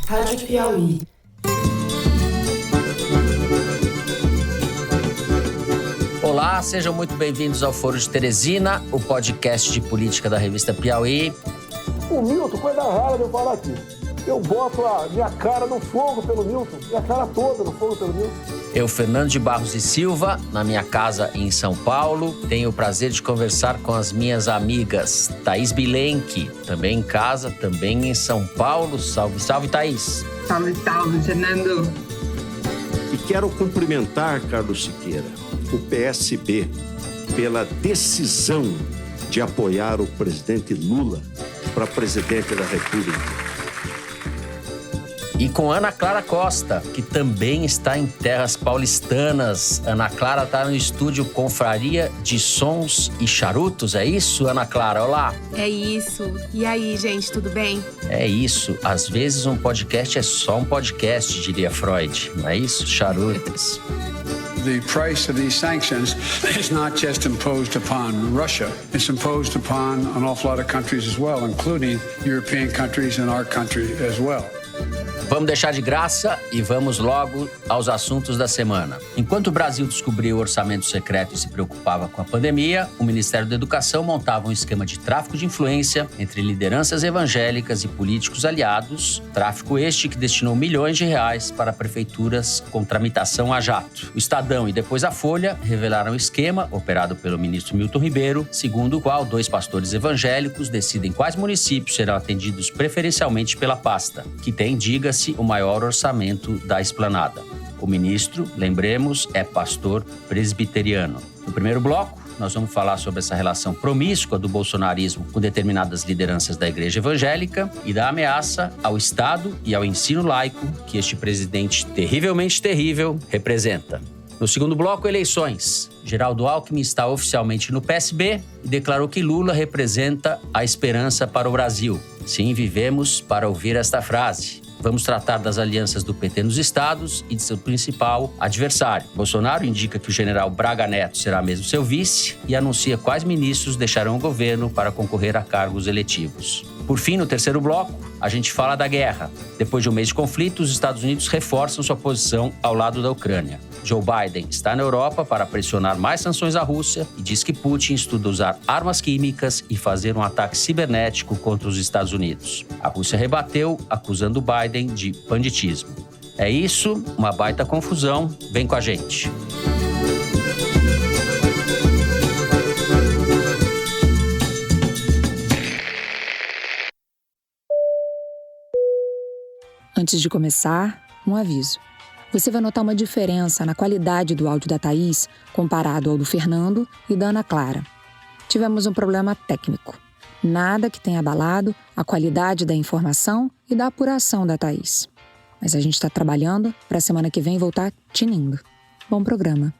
Rádio Piauí. Olá, sejam muito bem-vindos ao Foro de Teresina, o podcast de política da revista Piauí. O Milton, coisa rara de eu falar aqui. Eu boto a minha cara no fogo pelo Milton, minha cara toda no fogo pelo Milton. Eu, Fernando de Barros e Silva, na minha casa em São Paulo, tenho o prazer de conversar com as minhas amigas Thaís Bilenque, também em casa, também em São Paulo. Salve, salve, Thaís. Salve, salve, Fernando. E quero cumprimentar, Carlos Siqueira, o PSB, pela decisão de apoiar o presidente Lula para presidente da República. E com Ana Clara Costa, que também está em terras paulistanas. Ana Clara está no estúdio Confraria de Sons e Charutos, é isso, Ana Clara? Olá! É isso. E aí, gente, tudo bem? É isso. Às vezes um podcast é só um podcast, diria Freud. Não é isso? Charutos. The price of these sanctions is not just imposed upon Russia. It's imposed upon an awful lot of countries as well, including European countries and our country as well. Vamos deixar de graça e vamos logo aos assuntos da semana. Enquanto o Brasil descobriu o orçamento secreto e se preocupava com a pandemia, o Ministério da Educação montava um esquema de tráfico de influência entre lideranças evangélicas e políticos aliados, tráfico este que destinou milhões de reais para prefeituras com tramitação a jato. O Estadão e depois a Folha revelaram o esquema, operado pelo ministro Milton Ribeiro, segundo o qual 2 pastores evangélicos decidem quais municípios serão atendidos preferencialmente pela pasta, que tem, diga-se, o maior orçamento da esplanada. O ministro, lembremos, é pastor presbiteriano. No primeiro bloco, nós vamos falar sobre essa relação promíscua do bolsonarismo com determinadas lideranças da igreja evangélica e da ameaça ao Estado e ao ensino laico que este presidente terrivelmente terrível representa. No segundo bloco, eleições. Geraldo Alckmin está oficialmente no PSB e declarou que Lula representa a esperança para o Brasil. Sim, vivemos para ouvir esta frase. Vamos tratar das alianças do PT nos estados e de seu principal adversário. Bolsonaro indica que o general Braga Neto será mesmo seu vice e anuncia quais ministros deixarão o governo para concorrer a cargos eletivos. Por fim, no terceiro bloco, a gente fala da guerra. Depois de um mês de conflito, os Estados Unidos reforçam sua posição ao lado da Ucrânia. Joe Biden está na Europa para pressionar mais sanções à Rússia e diz que Putin estuda usar armas químicas e fazer um ataque cibernético contra os Estados Unidos. A Rússia rebateu, acusando Biden de banditismo. É isso, uma baita confusão. Vem com a gente. Antes de começar, um aviso. Você vai notar uma diferença na qualidade do áudio da Thaís comparado ao do Fernando e da Ana Clara. Tivemos um problema técnico. Nada que tenha abalado a qualidade da informação e da apuração da Thaís. Mas a gente está trabalhando para a semana que vem voltar tinindo. Bom programa.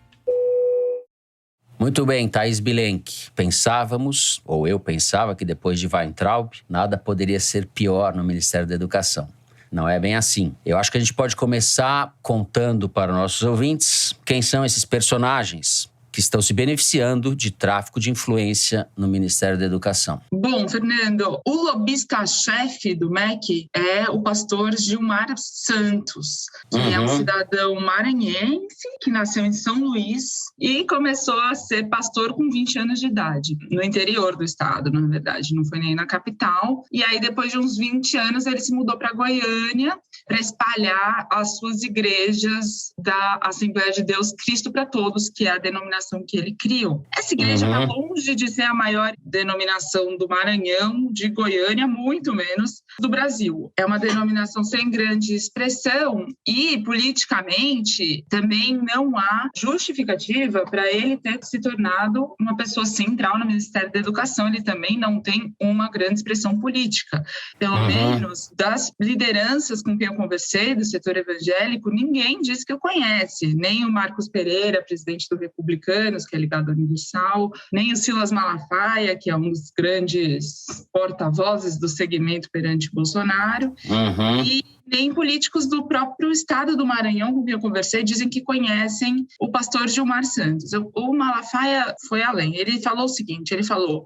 Muito bem, Thaís Bilenque. Pensávamos, ou eu pensava, que depois de Weintraub, nada poderia ser pior no Ministério da Educação. Não é bem assim. Eu acho que a gente pode começar contando para nossos ouvintes quem são esses personagens que estão se beneficiando de tráfico de influência no Ministério da Educação. Bom, Fernando, o lobista-chefe do MEC é o pastor Gilmar Santos, que é um cidadão maranhense que nasceu em São Luís e começou a ser pastor com 20 anos de idade, no interior do estado, na verdade, não foi nem na capital. E aí, depois de uns 20 anos, ele se mudou para Goiânia para espalhar as suas igrejas da Assembleia de Deus Cristo para Todos, que é a denominação que ele criou. Essa igreja está longe de ser a maior denominação do Maranhão, de Goiânia, muito menos do Brasil. É uma denominação sem grande expressão e, politicamente, também não há justificativa para ele ter se tornado uma pessoa central no Ministério da Educação. Ele também não tem uma grande expressão política. Pelo menos das lideranças com quem eu conversei, do setor evangélico, ninguém disse que o conhece. Nem o Marcos Pereira, presidente do Republicanos, que é ligado à Universal, nem o Silas Malafaia, que é um dos grandes porta-vozes do segmento perante Bolsonaro, e nem políticos do próprio estado do Maranhão, com quem eu conversei, dizem que conhecem o pastor Gilmar Santos. O Malafaia foi além. Ele falou o seguinte, ele falou: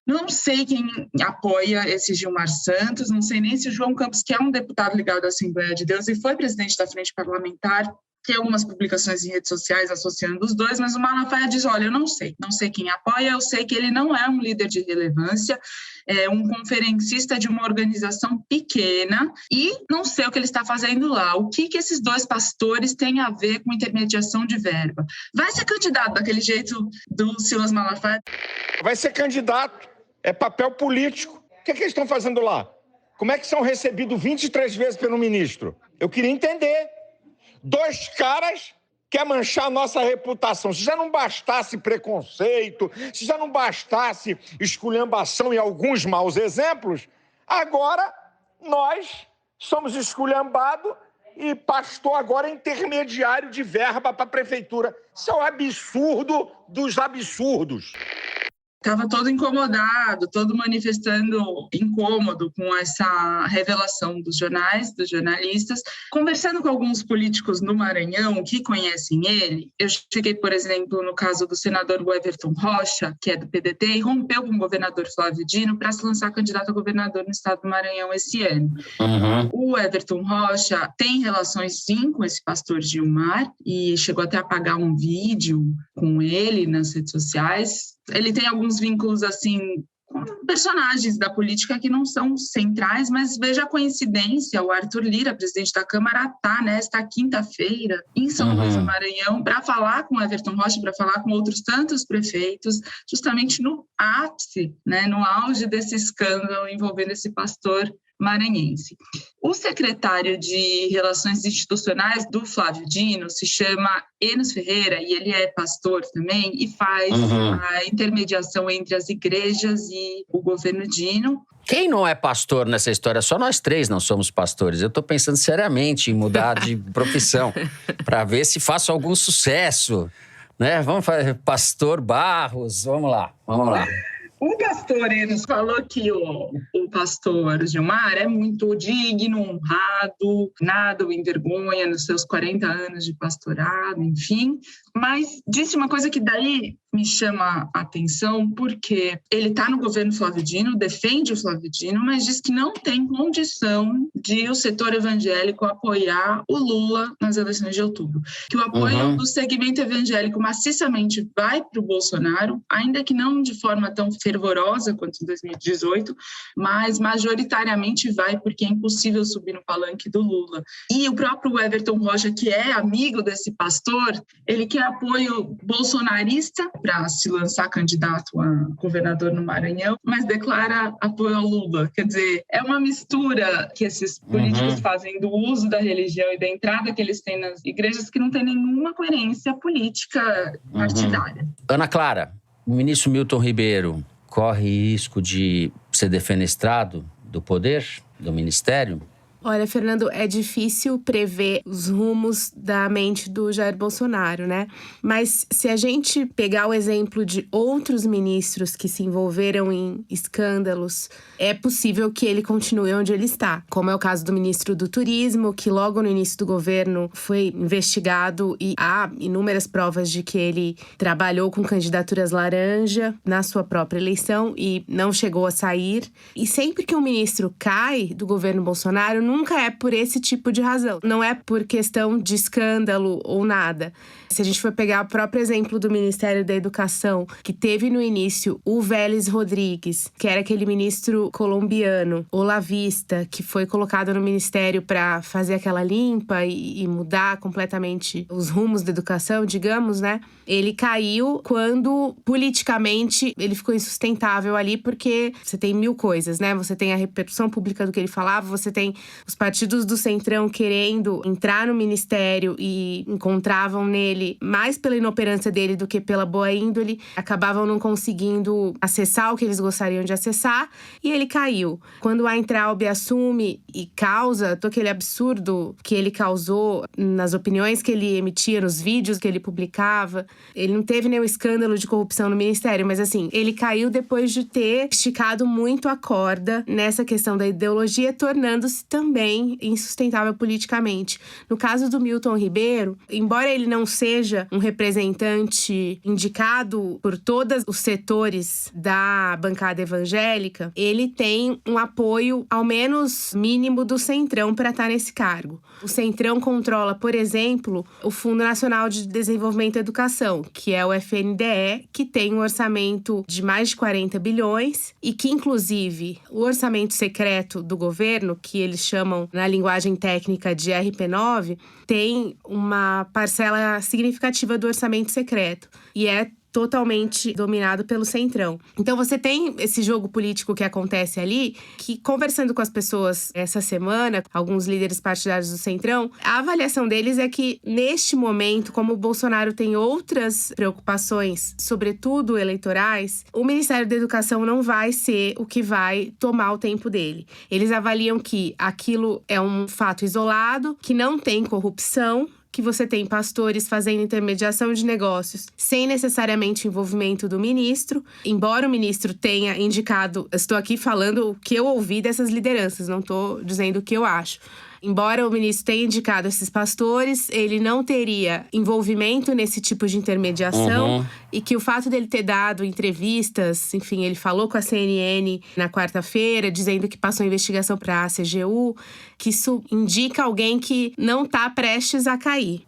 Não sei quem apoia esse Gilmar Santos, não sei nem se o João Campos, que é um deputado ligado à Assembleia de Deus e foi presidente da Frente Parlamentar, tem algumas publicações em redes sociais associando os dois, mas o Malafaia diz, olha, eu não sei quem apoia, eu sei que ele não é um líder de relevância, é um conferencista de uma organização pequena e não sei o que ele está fazendo lá. O que esses dois pastores têm a ver com intermediação de verba? Vai ser candidato daquele jeito do Silas Malafaia? Vai ser candidato, é papel político. O que eles estão fazendo lá? Como é que são recebidos 23 vezes pelo ministro? Eu queria entender. 2 caras querem manchar a nossa reputação. Se já não bastasse preconceito, se já não bastasse esculhambação e alguns maus exemplos, agora nós somos esculhambados e pastor agora é intermediário de verba para a prefeitura. Isso é um absurdo dos absurdos. Estava todo incomodado, todo manifestando incômodo com essa revelação dos jornais, dos jornalistas. Conversando com alguns políticos no Maranhão que conhecem ele, eu cheguei, por exemplo, no caso do senador Everton Rocha, que é do PDT, e rompeu com o governador Flávio Dino para se lançar candidato a governador no estado do Maranhão esse ano. O Everton Rocha tem relações, sim, com esse pastor Gilmar e chegou até a pagar um vídeo com ele nas redes sociais. Ele tem alguns vínculos, assim, com personagens da política que não são centrais, mas veja a coincidência, o Arthur Lira, presidente da Câmara, está nesta quinta-feira em São Luís do Maranhão para falar com o Everton Rocha, para falar com outros tantos prefeitos, justamente no ápice, né, no auge desse escândalo envolvendo esse pastor maranhense. O secretário de Relações Institucionais do Flávio Dino se chama Enos Ferreira e ele é pastor também e faz a intermediação entre as igrejas e o governo Dino. Quem não é pastor nessa história? Só nós 3 não somos pastores. Eu estou pensando seriamente em mudar de profissão para ver se faço algum sucesso, né? Vamos fazer Pastor Barros, vamos lá. O pastor Enos falou que o pastor Gilmar é muito digno, honrado, nada o envergonha nos seus 40 anos de pastorado, enfim. Mas disse uma coisa que daí me chama a atenção, porque ele está no governo Flávio Dino, defende o Flávio Dino, mas diz que não tem condição de o setor evangélico apoiar o Lula nas eleições de outubro. Que o apoio do segmento evangélico maciçamente vai para o Bolsonaro, ainda que não de forma tão fervorosa quanto em 2018, mas majoritariamente vai, porque é impossível subir no palanque do Lula. E o próprio Everton Rocha, que é amigo desse pastor, ele quer apoio bolsonarista para se lançar candidato a governador no Maranhão, mas declara apoio ao Lula. Quer dizer, é uma mistura que esses políticos fazem do uso da religião e da entrada que eles têm nas igrejas que não tem nenhuma coerência política partidária. Ana Clara, o ministro Milton Ribeiro corre risco de ser defenestrado do poder, do ministério? Olha, Fernando, é difícil prever os rumos da mente do Jair Bolsonaro, né? Mas se a gente pegar o exemplo de outros ministros que se envolveram em escândalos, é possível que ele continue onde ele está. Como é o caso do ministro do Turismo, que logo no início do governo foi investigado e há inúmeras provas de que ele trabalhou com candidaturas laranja na sua própria eleição e não chegou a sair. E sempre que um ministro cai do governo Bolsonaro, nunca é por esse tipo de razão. Não é por questão de escândalo ou nada. Se a gente for pegar o próprio exemplo do Ministério da Educação, que teve no início o Vélez Rodrigues, que era aquele ministro colombiano, olavista, que foi colocado no ministério para fazer aquela limpa e mudar completamente os rumos da educação, digamos, né? Ele caiu quando, politicamente, ele ficou insustentável ali, porque você tem 1000 coisas, né? Você tem a repercussão pública do que ele falava, você tem os partidos do Centrão querendo entrar no ministério e encontravam nele, mais pela inoperância dele do que pela boa índole, acabavam não conseguindo acessar o que eles gostariam de acessar, e ele caiu. Quando a Weintraub assume e causa todo aquele absurdo que ele causou nas opiniões que ele emitia, nos vídeos que ele publicava, ele não teve nenhum escândalo de corrupção no ministério, mas assim, ele caiu depois de ter esticado muito a corda nessa questão da ideologia, tornando-se também também insustentável politicamente. No caso do Milton Ribeiro, embora ele não seja um representante indicado por todos os setores da bancada evangélica, ele tem um apoio, ao menos mínimo, do Centrão para estar nesse cargo. O Centrão controla, por exemplo, o Fundo Nacional de Desenvolvimento e Educação, que é o FNDE, que tem um orçamento de mais de 40 bilhões e que, inclusive, o orçamento secreto do governo, que eles chamam na linguagem técnica de RP9, tem uma parcela significativa do orçamento secreto e é totalmente dominado pelo Centrão. Então você tem esse jogo político que acontece ali, que, conversando com as pessoas essa semana, alguns líderes partidários do Centrão, a avaliação deles é que, neste momento, como o Bolsonaro tem outras preocupações, sobretudo eleitorais, o Ministério da Educação não vai ser o que vai tomar o tempo dele. Eles avaliam que aquilo é um fato isolado, que não tem corrupção, que você tem pastores fazendo intermediação de negócios sem necessariamente envolvimento do ministro, embora o ministro tenha indicado, estou aqui falando o que eu ouvi dessas lideranças, não estou dizendo o que eu acho. Embora o ministro tenha indicado esses pastores, ele não teria envolvimento nesse tipo de intermediação e que o fato dele ter dado entrevistas, enfim, ele falou com a CNN na quarta-feira, dizendo que passou investigação para a CGU, que isso indica alguém que não está prestes a cair.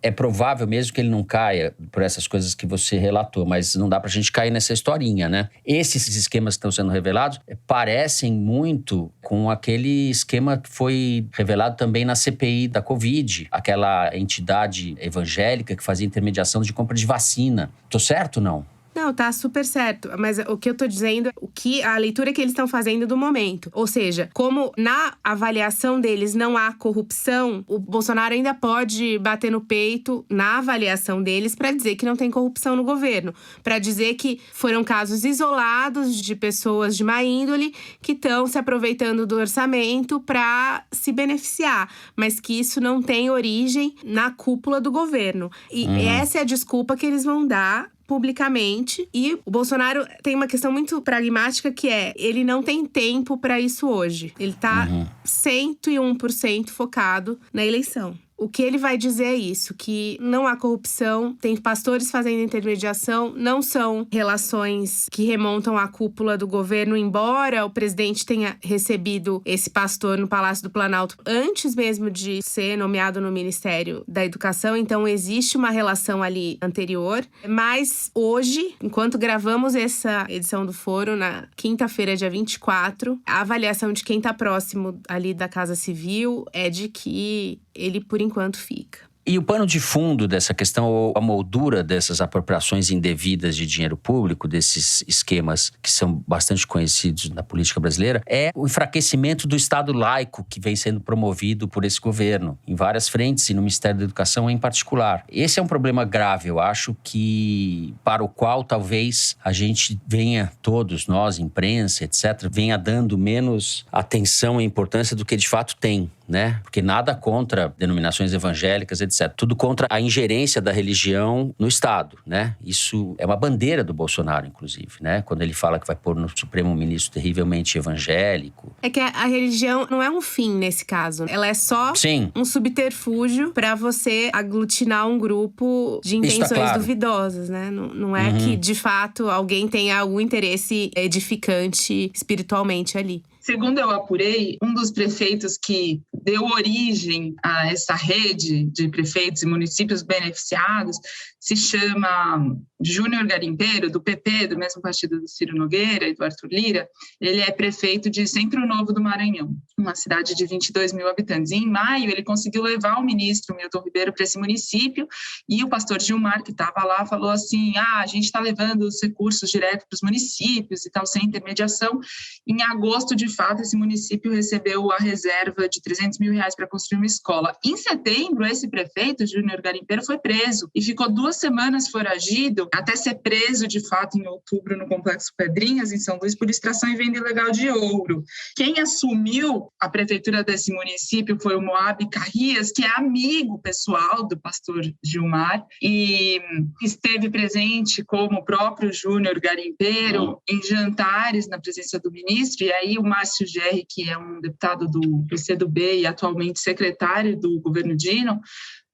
É provável mesmo que ele não caia por essas coisas que você relatou, mas não dá pra gente cair nessa historinha, né? Esses esquemas que estão sendo revelados parecem muito com aquele esquema que foi revelado também na CPI da Covid, aquela entidade evangélica que fazia intermediação de compra de vacina. Tô certo ou não? Não, tá super certo. Mas o que eu tô dizendo é a leitura que eles estão fazendo do momento. Ou seja, como na avaliação deles não há corrupção, o Bolsonaro ainda pode bater no peito na avaliação deles para dizer que não tem corrupção no governo. Para dizer que foram casos isolados de pessoas de má índole que estão se aproveitando do orçamento para se beneficiar. Mas que isso não tem origem na cúpula do governo. E essa é a desculpa que eles vão dar publicamente. E o Bolsonaro tem uma questão muito pragmática, que é, ele não tem tempo para isso hoje. Ele tá 101% focado na eleição. O que ele vai dizer é isso, que não há corrupção, tem pastores fazendo intermediação, não são relações que remontam à cúpula do governo, embora o presidente tenha recebido esse pastor no Palácio do Planalto antes mesmo de ser nomeado no Ministério da Educação, então existe uma relação ali anterior. Mas hoje, enquanto gravamos essa edição do Foro, na quinta-feira, dia 24, a avaliação de quem está próximo ali da Casa Civil é de que ele, por enquanto, fica. E o pano de fundo dessa questão, ou a moldura dessas apropriações indevidas de dinheiro público, desses esquemas que são bastante conhecidos na política brasileira, é o enfraquecimento do Estado laico que vem sendo promovido por esse governo, em várias frentes e no Ministério da Educação em particular. Esse é um problema grave, eu acho, que para o qual talvez a gente venha, todos nós, imprensa, etc., venha dando menos atenção e importância do que de fato tem, né? Porque nada contra denominações evangélicas, etc. Tudo contra a ingerência da religião no Estado, né? Isso é uma bandeira do Bolsonaro, inclusive, né? Quando ele fala que vai pôr no Supremo um ministro terrivelmente evangélico. É que a religião não é um fim nesse caso. Ela é só um subterfúgio para você aglutinar um grupo de intenções duvidosas, né? Não é que, de fato, alguém tenha algum interesse edificante espiritualmente ali. Segundo eu apurei, um dos prefeitos que deu origem a essa rede de prefeitos e municípios beneficiados se chama Júnior Garimpeiro, do PP, do mesmo partido do Ciro Nogueira e do Arthur Lira. Ele é prefeito de Centro Novo do Maranhão, uma cidade de 22 mil habitantes. E em maio, ele conseguiu levar o ministro Milton Ribeiro para esse município e o pastor Gilmar, que estava lá, falou assim, a gente está levando os recursos direto para os municípios e tal, sem intermediação. Em agosto, de fato, esse município recebeu a reserva de R$300 R$200 mil para construir uma escola. Em setembro, esse prefeito, Júnior Garimpeiro, foi preso e ficou 2 semanas foragido até ser preso, de fato, em outubro, no Complexo Pedrinhas, em São Luís, por extração e venda ilegal de ouro. Quem assumiu a prefeitura desse município foi o Moab Carrias, que é amigo pessoal do pastor Gilmar e esteve presente como o próprio Júnior Garimpeiro em jantares na presença do ministro. E aí o Márcio Gerri, que é um deputado do PCdoB e atualmente secretário do governo Dino,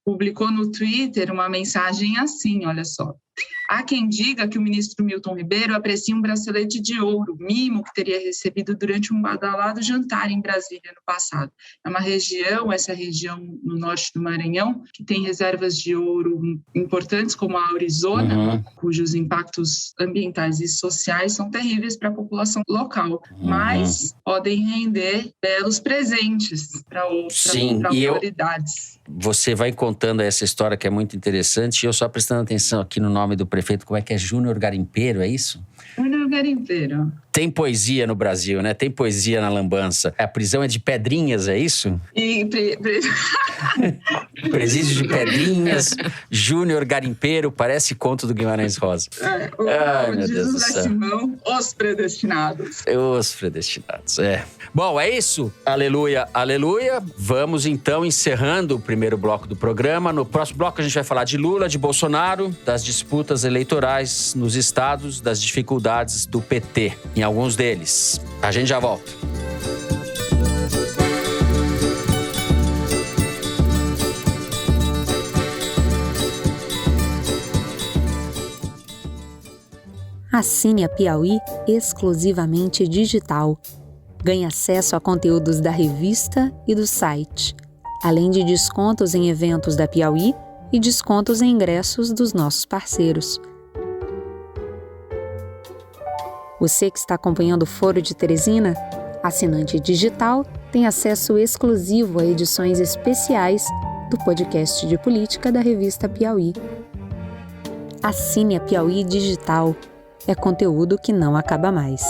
publicou no Twitter uma mensagem assim, olha só. Há quem diga que o ministro Milton Ribeiro aprecia um bracelete de ouro, mimo que teria recebido durante um badalado jantar em Brasília no passado. É uma região, essa região no norte do Maranhão, que tem reservas de ouro importantes, como a Arizona, cujos impactos ambientais e sociais são terríveis para a população local, mas podem render belos presentes para autoridades. Você vai contando essa história que é muito interessante, e eu só prestando atenção aqui no nome do prefeito, como é que é? Júnior Garimpeiro, é isso? Júnior Garimpeiro. Tem poesia no Brasil, né? Tem poesia na lambança. A prisão é de Pedrinhas, é isso? Presídio de Pedrinhas, Júnior Garimpeiro, parece conto do Guimarães Rosa. Ai, meu Deus do céu. Simão, os predestinados. Os predestinados, é. Bom, é isso. Aleluia, aleluia. Vamos então encerrando o primeiro bloco do programa. No próximo bloco a gente vai falar de Lula, de Bolsonaro, das disputas eleitorais nos estados, das dificuldades do PT em alguns deles. A gente já volta. Assine a Piauí exclusivamente digital. Ganhe acesso a conteúdos da revista e do site, além de descontos em eventos da Piauí e descontos em ingressos dos nossos parceiros. Você que está acompanhando o Foro de Teresina, assinante digital, tem acesso exclusivo a edições especiais do podcast de política da revista Piauí. Assine a Piauí Digital. É conteúdo que não acaba mais.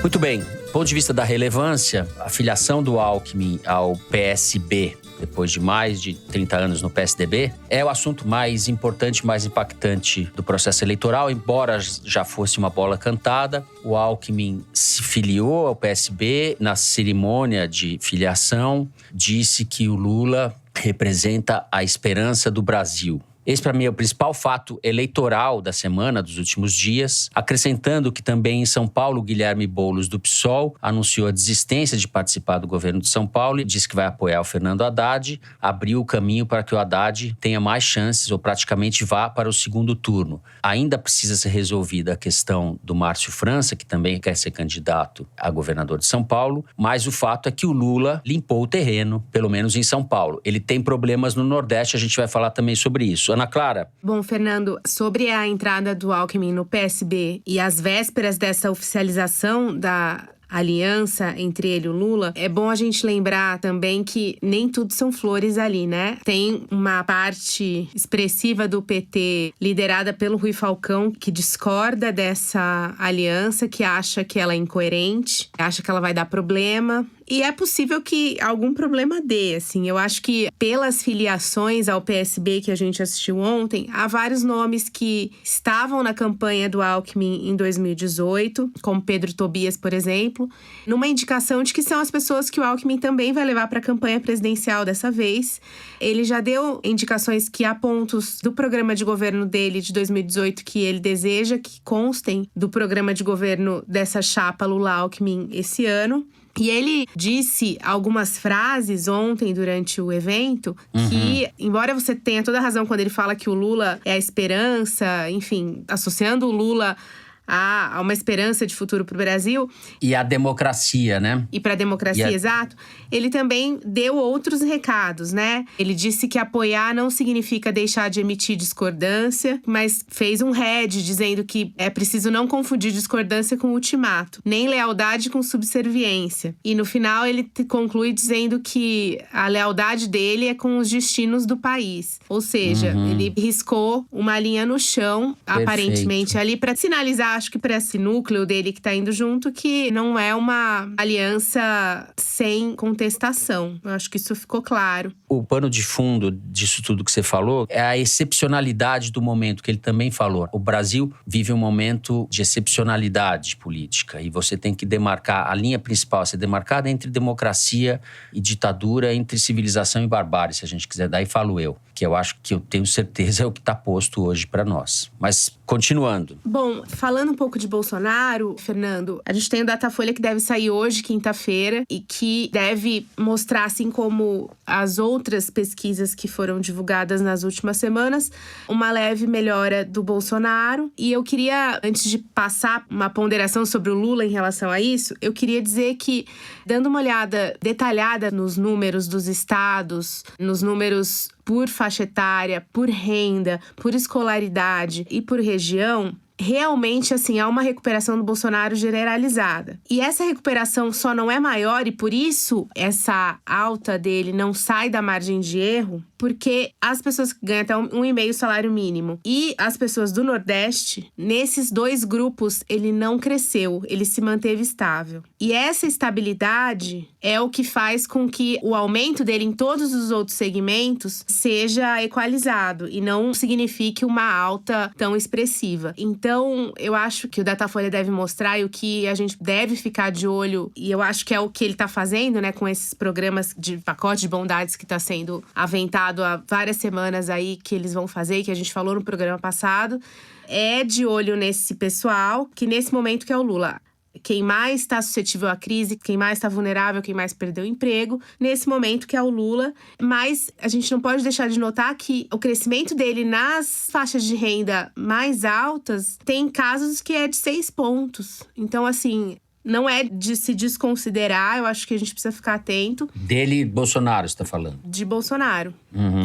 Muito bem. Do ponto de vista da relevância, a filiação do Alckmin ao PSB, depois de mais de 30 anos no PSDB, é o assunto mais importante, mais impactante do processo eleitoral, embora já fosse uma bola cantada. O Alckmin se filiou ao PSB na cerimônia de filiação, disse que o Lula representa a esperança do Brasil. Esse, para mim, é o principal fato eleitoral da semana, dos últimos dias. Acrescentando que também em São Paulo, Guilherme Boulos, do PSOL, anunciou a desistência de participar do governo de São Paulo e disse que vai apoiar o Fernando Haddad, abriu o caminho para que o Haddad tenha mais chances ou praticamente vá para o segundo turno. Ainda precisa ser resolvida a questão do Márcio França, que também quer ser candidato a governador de São Paulo, mas o fato é que o Lula limpou o terreno, pelo menos em São Paulo. Ele tem problemas no Nordeste, a gente vai falar também sobre isso. Ana Clara? Bom, Fernando, sobre a entrada do Alckmin no PSB e as vésperas dessa oficialização da aliança entre ele e o Lula, é bom a gente lembrar também que nem tudo são flores ali, né? Tem uma parte expressiva do PT liderada pelo Rui Falcão que discorda dessa aliança, que acha que ela é incoerente, acha que ela vai dar problema. E é possível que algum problema dê, assim. Eu acho que pelas filiações ao PSB que a gente assistiu ontem, há vários nomes que estavam na campanha do Alckmin em 2018, como Pedro Tobias, por exemplo, numa indicação de que são as pessoas que o Alckmin também vai levar para a campanha presidencial dessa vez. Ele já deu indicações que há pontos do programa de governo dele de 2018 que ele deseja que constem do programa de governo dessa chapa Lula-Alckmin esse ano. E ele disse algumas frases ontem durante o evento que, embora você tenha toda a razão quando ele fala que o Lula é a esperança, enfim, associando o Lula há uma esperança de futuro para o Brasil. E a democracia, né? E para a democracia, exato. Ele também deu outros recados, né? Ele disse que apoiar não significa deixar de emitir discordância, mas fez um head dizendo que é preciso não confundir discordância com ultimato, nem lealdade com subserviência. E no final ele conclui dizendo que a lealdade dele é com os destinos do país. Ou seja, ele riscou uma linha no chão, aparentemente, ali para sinalizar, acho que para esse núcleo dele que tá indo junto, que não é uma aliança sem contestação. Eu acho que isso ficou claro. O pano de fundo disso tudo que você falou é a excepcionalidade do momento, que ele também falou. O Brasil vive um momento de excepcionalidade política e você tem que demarcar, a linha principal a ser demarcada entre democracia e ditadura, entre civilização e barbárie, se a gente quiser. Daí falo eu, que eu acho que eu tenho certeza é o que está posto hoje para nós. Mas continuando. Bom, falando um pouco de Bolsonaro, Fernando, a gente tem o Datafolha que deve sair hoje, quinta-feira, e que deve mostrar, assim como as outras pesquisas que foram divulgadas nas últimas semanas, uma leve melhora do Bolsonaro. E eu queria, antes de passar uma ponderação sobre o Lula em relação a isso, eu queria dizer que, dando uma olhada detalhada nos números dos estados, nos números por faixa etária, por renda, por escolaridade e por região, realmente, assim, há uma recuperação do Bolsonaro generalizada. E essa recuperação só não é maior, e por isso essa alta dele não sai da margem de erro, porque as pessoas que ganham até 1,5 salário mínimo e as pessoas do Nordeste, nesses dois grupos, ele não cresceu, ele se manteve estável. E essa estabilidade é o que faz com que o aumento dele em todos os outros segmentos seja equalizado e não signifique uma alta tão expressiva. Então, eu acho que o Datafolha deve mostrar, e o que a gente deve ficar de olho, e eu acho que é o que ele está fazendo, né, com esses programas de pacote de bondades que está sendo aventado há várias semanas aí, que eles vão fazer, que a gente falou no programa passado, é de olho nesse pessoal, que nesse momento que é o Lula. Quem mais está suscetível à crise, quem mais está vulnerável, quem mais perdeu o emprego, nesse momento que é o Lula. Mas a gente não pode deixar de notar que o crescimento dele nas faixas de renda mais altas tem casos que é de 6 pontos. Então, assim, não é de se desconsiderar, eu acho que a gente precisa ficar atento. Dele, Bolsonaro, você está falando? De Bolsonaro,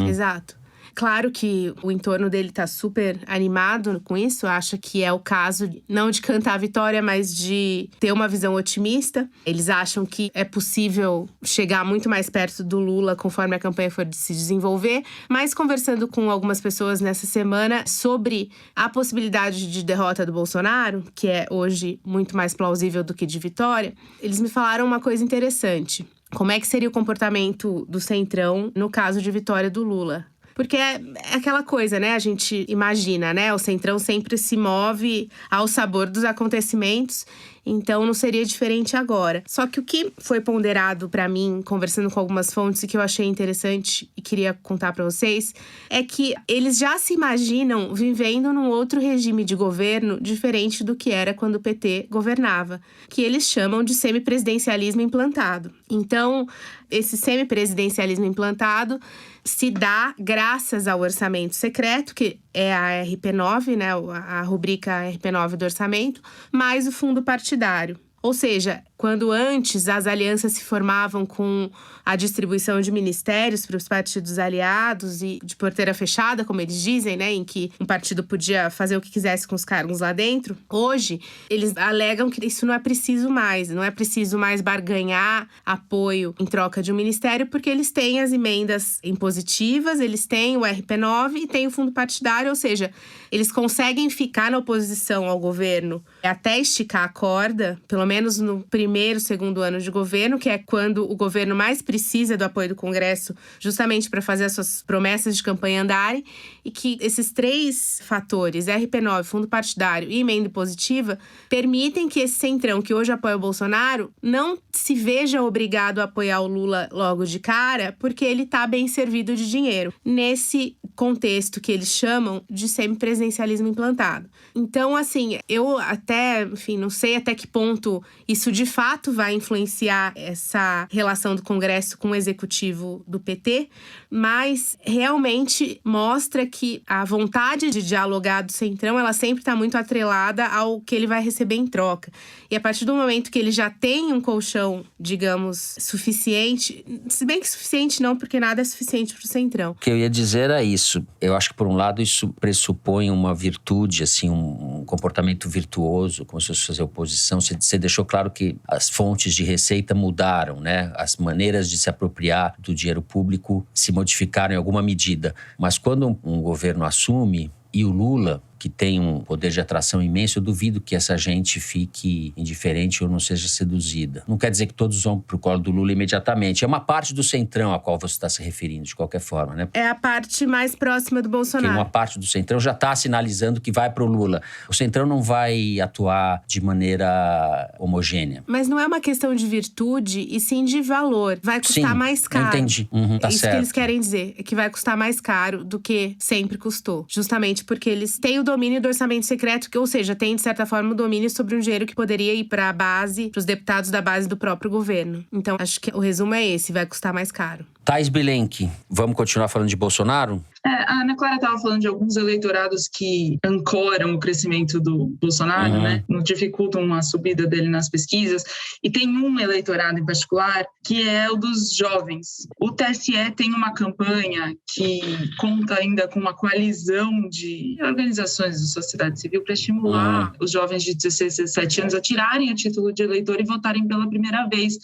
exato. Claro que o entorno dele tá super animado com isso, acha que é o caso, não de cantar a vitória, mas de ter uma visão otimista. Eles acham que é possível chegar muito mais perto do Lula conforme a campanha for se desenvolver. Mas conversando com algumas pessoas nessa semana sobre a possibilidade de derrota do Bolsonaro, que é hoje muito mais plausível do que de vitória, eles me falaram uma coisa interessante. Como é que seria o comportamento do Centrão no caso de vitória do Lula? Porque é aquela coisa, né? A gente imagina, né? O Centrão sempre se move ao sabor dos acontecimentos, então não seria diferente agora. Só que o que foi ponderado pra mim, conversando com algumas fontes, e que eu achei interessante e queria contar pra vocês, é que eles já se imaginam vivendo num outro regime de governo diferente do que era quando o PT governava, que eles chamam de semipresidencialismo implantado. Então, esse semipresidencialismo implantado se dá graças ao orçamento secreto, que é a RP9, né, a rubrica RP9 do orçamento, mais o fundo partidário. Ou seja, quando antes as alianças se formavam com a distribuição de ministérios para os partidos aliados e de porteira fechada, como eles dizem, né, em que um partido podia fazer o que quisesse com os cargos lá dentro, hoje eles alegam que isso não é preciso mais, não é preciso mais barganhar apoio em troca de um ministério, porque eles têm as emendas impositivas, eles têm o RP9 e têm o fundo partidário, ou seja, eles conseguem ficar na oposição ao governo até esticar a corda, pelo menos no primeiro, segundo ano de governo, que é quando o governo mais precisa do apoio do Congresso, justamente para fazer as suas promessas de campanha andarem, e que esses 3 fatores, RP9, fundo partidário e emenda impositiva, permitem que esse centrão que hoje apoia o Bolsonaro não se veja obrigado a apoiar o Lula logo de cara, porque ele está bem servido de dinheiro, nesse contexto que eles chamam de semipresidencialismo implantado. Então, assim, eu até, enfim, não sei até que ponto isso de fato fato vai influenciar essa relação do Congresso com o executivo do PT, mas realmente mostra que a vontade de dialogar do Centrão, ela sempre está muito atrelada ao que ele vai receber em troca. E a partir do momento que ele já tem um colchão, digamos, suficiente, se bem que suficiente não, porque nada é suficiente para o Centrão. O que eu ia dizer é isso. Eu acho que, por um lado, isso pressupõe uma virtude, assim, um comportamento virtuoso, como se fosse fazer oposição. Você deixou claro que as fontes de receita mudaram, né? As maneiras de se apropriar do dinheiro público se modificaram em alguma medida. Mas quando um governo assume, e o Lula, que tem um poder de atração imenso, eu duvido que essa gente fique indiferente ou não seja seduzida. Não quer dizer que todos vão pro colo do Lula imediatamente. É uma parte do Centrão a qual você está se referindo, de qualquer forma, né? É a parte mais próxima do Bolsonaro. Porque uma parte do Centrão já está sinalizando que vai pro Lula. O Centrão não vai atuar de maneira homogênea. Mas não é uma questão de virtude, e sim de valor. Vai custar mais caro. Entendi. Tá Isso certo. que eles querem dizer, é que vai custar mais caro do que sempre custou. Justamente porque eles têm o domínio do orçamento secreto, ou seja, tem, de certa forma, o domínio sobre um dinheiro que poderia ir para a base, para os deputados da base do próprio governo. Então, acho que o resumo é esse, vai custar mais caro. Thais Bilenque, vamos continuar falando de Bolsonaro? A Ana Clara estava falando de alguns eleitorados que ancoram o crescimento do Bolsonaro, né? Não dificultam a subida dele nas pesquisas. E tem um eleitorado em particular que é o dos jovens. O TSE tem uma campanha que conta ainda com uma coalizão de organizações da sociedade civil para estimular os jovens de 16 a 17 anos a tirarem o título de eleitor e votarem pela primeira vez.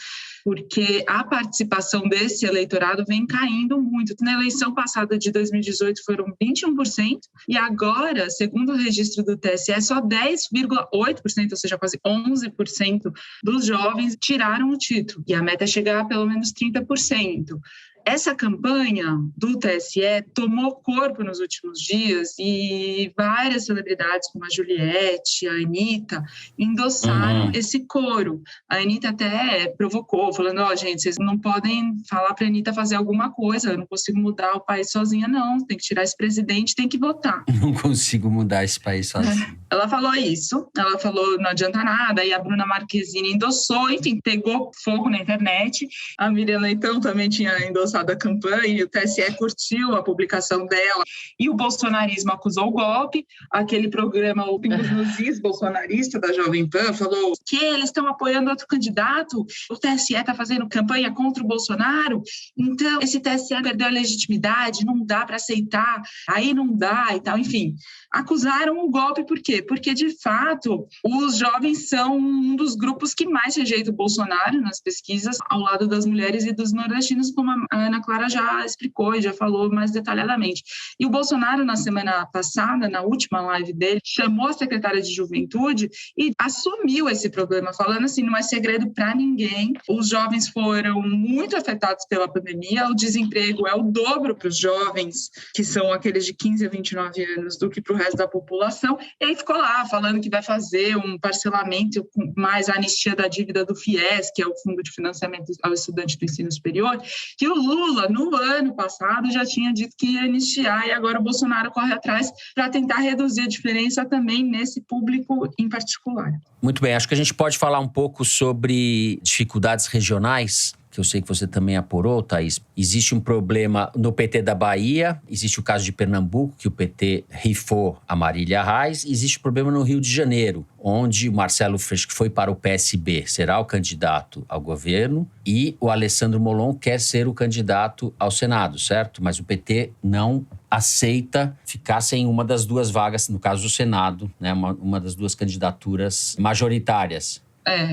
Porque a participação desse eleitorado vem caindo muito. Na eleição passada de 2018 foram 21%, e agora, segundo o registro do TSE, só 10,8%, ou seja, quase 11% dos jovens tiraram o título. E a meta é chegar a pelo menos 30%. Essa campanha do TSE tomou corpo nos últimos dias e várias celebridades, como a Juliette, a Anitta, endossaram esse coro. A Anitta até provocou, falando, gente, vocês não podem falar para a Anitta fazer alguma coisa, eu não consigo mudar o país sozinha, não. Tem que tirar esse presidente, tem que votar. Não consigo mudar esse país sozinha. Ela falou isso, ela falou não adianta nada, e a Bruna Marquezine endossou, enfim, pegou fogo na internet. A Miriam Leitão também tinha endossado a campanha, e o TSE curtiu a publicação dela, e o bolsonarismo acusou o golpe. Aquele programa, o Pingos nos Is bolsonarista da Jovem Pan, falou que eles estão apoiando outro candidato, o TSE está fazendo campanha contra o Bolsonaro, então esse TSE perdeu a legitimidade, não dá para aceitar, aí não dá e tal, enfim. Acusaram o golpe por quê? Porque, de fato, os jovens são um dos grupos que mais rejeita o Bolsonaro nas pesquisas, ao lado das mulheres e dos nordestinos, como a Ana Clara já explicou e já falou mais detalhadamente. E o Bolsonaro, na semana passada, na última live dele, chamou a secretária de Juventude e assumiu esse problema, falando assim, não é segredo para ninguém, os jovens foram muito afetados pela pandemia, o desemprego é o dobro para os jovens, que são aqueles de 15 a 29 anos, do que para o resto da população. E aí ficou lá falando que vai fazer um parcelamento com mais a anistia da dívida do FIES, que é o Fundo de Financiamento ao Estudante do Ensino Superior, que o Lula, no ano passado, já tinha dito que ia anistiar, e agora o Bolsonaro corre atrás para tentar reduzir a diferença também nesse público em particular. Muito bem, acho que a gente pode falar um pouco sobre dificuldades regionais, que eu sei que você também apurou, Thaís. Existe um problema no PT da Bahia, existe o caso de Pernambuco, que o PT rifou a Marília Reis, existe um problema no Rio de Janeiro, onde o Marcelo Freixo, que foi para o PSB, será o candidato ao governo, e o Alessandro Molon quer ser o candidato ao Senado, certo? Mas o PT não aceita ficar sem uma das duas vagas, no caso do Senado, né? Uma das duas candidaturas majoritárias.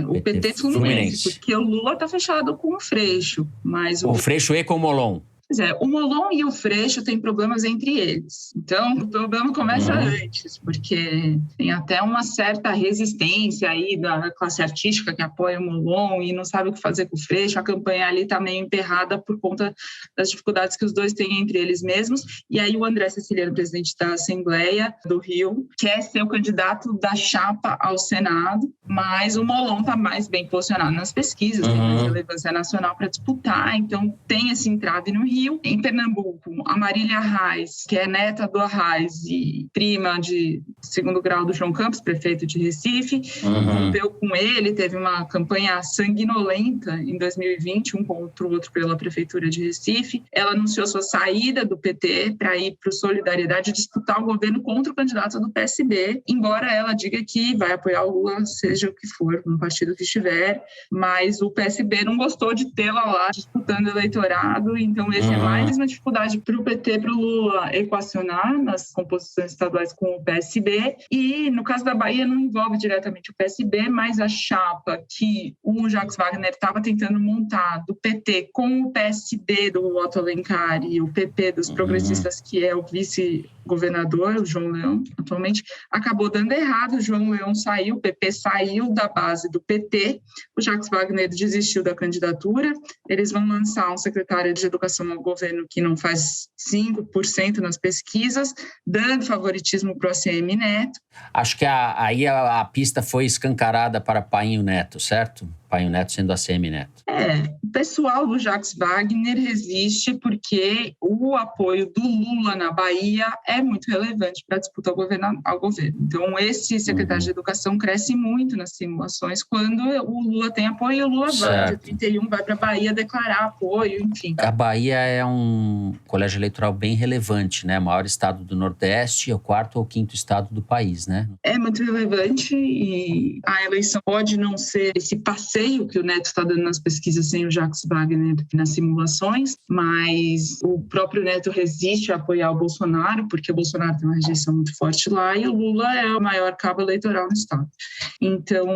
O PT Fluminense, porque o Lula está fechado com o Freixo. Mas o Freixo e com o Molon. Pois é, o Molon e o Freixo têm problemas entre eles. Então, o problema começa antes, porque tem até uma certa resistência aí da classe artística que apoia o Molon e não sabe o que fazer com o Freixo. A campanha ali está meio emperrada por conta das dificuldades que os dois têm entre eles mesmos. E aí o André Ceciliano, presidente da Assembleia do Rio, quer ser o candidato da chapa ao Senado, mas o Molon está mais bem posicionado nas pesquisas, tem mais relevância nacional para disputar, então tem esse entrave no Rio. Em Pernambuco, a Marília Reis, que é neta do Arraes e prima de segundo grau do João Campos, prefeito de Recife, rompeu com ele, teve uma campanha sanguinolenta em 2020, um contra o outro pela prefeitura de Recife. Ela anunciou sua saída do PT para ir para o Solidariedade disputar o governo contra o candidato do PSB, embora ela diga que vai apoiar o Lula, seja o que for, no partido que estiver, mas o PSB não gostou de tê-la lá disputando o eleitorado, então esse é mais uma dificuldade para o PT, para o Lula equacionar nas composições estaduais com o PSB. E no caso da Bahia não envolve diretamente o PSB, mas a chapa que o Jacques Wagner estava tentando montar do PT com o PSB do Otto Alencar e o PP dos progressistas, que é o vice-governador, o João Leão, atualmente, acabou dando errado. O João Leão saiu, o PP saiu da base do PT, o Jacques Wagner desistiu da candidatura. Eles vão lançar um secretário de Educação ao governo que não faz 5% nas pesquisas, dando favoritismo para o ACM Neto. Acho que aí a pista foi escancarada para Painho Neto, certo? Painho Neto sendo ACM Neto. O pessoal do Jacques Wagner resiste porque o apoio do Lula na Bahia é muito relevante para a disputa ao governo. Então, esse secretário de Educação cresce muito nas simulações quando o Lula tem apoio, o Lula vai, dia 31, vai para a Bahia declarar apoio, enfim. A Bahia é um colégio eleitoral bem relevante, né? O maior estado do Nordeste, é o 4º ou 5º estado do país, né? É muito relevante e a eleição pode não ser esse passeio que o Neto está dando nas pesquisas sem o Jacques Wagner nas simulações, mas o próprio Neto resiste a apoiar o Bolsonaro, porque o Bolsonaro tem uma rejeição muito forte lá e o Lula é o maior cabo eleitoral no estado. Então,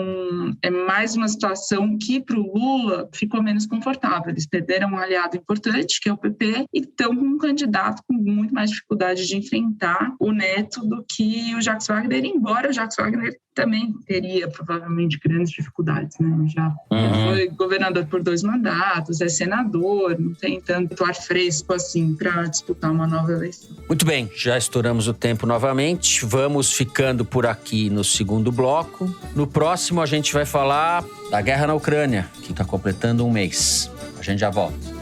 é mais uma situação que para o Lula ficou menos confortável. Eles perderam um aliado importante, que é o PP, e estão com um candidato com muito mais dificuldade de enfrentar o Neto do que o Jacques Wagner, embora o Jacques Wagner também teria provavelmente grandes dificuldades, né? Já foi governador por 2 mandatos, é senador, não tem tanto ar fresco assim para disputar uma nova eleição. Muito bem, já estouramos o tempo novamente. Vamos ficando por aqui no segundo bloco. No próximo a gente vai falar da guerra na Ucrânia, que está completando 1 mês. A gente já volta.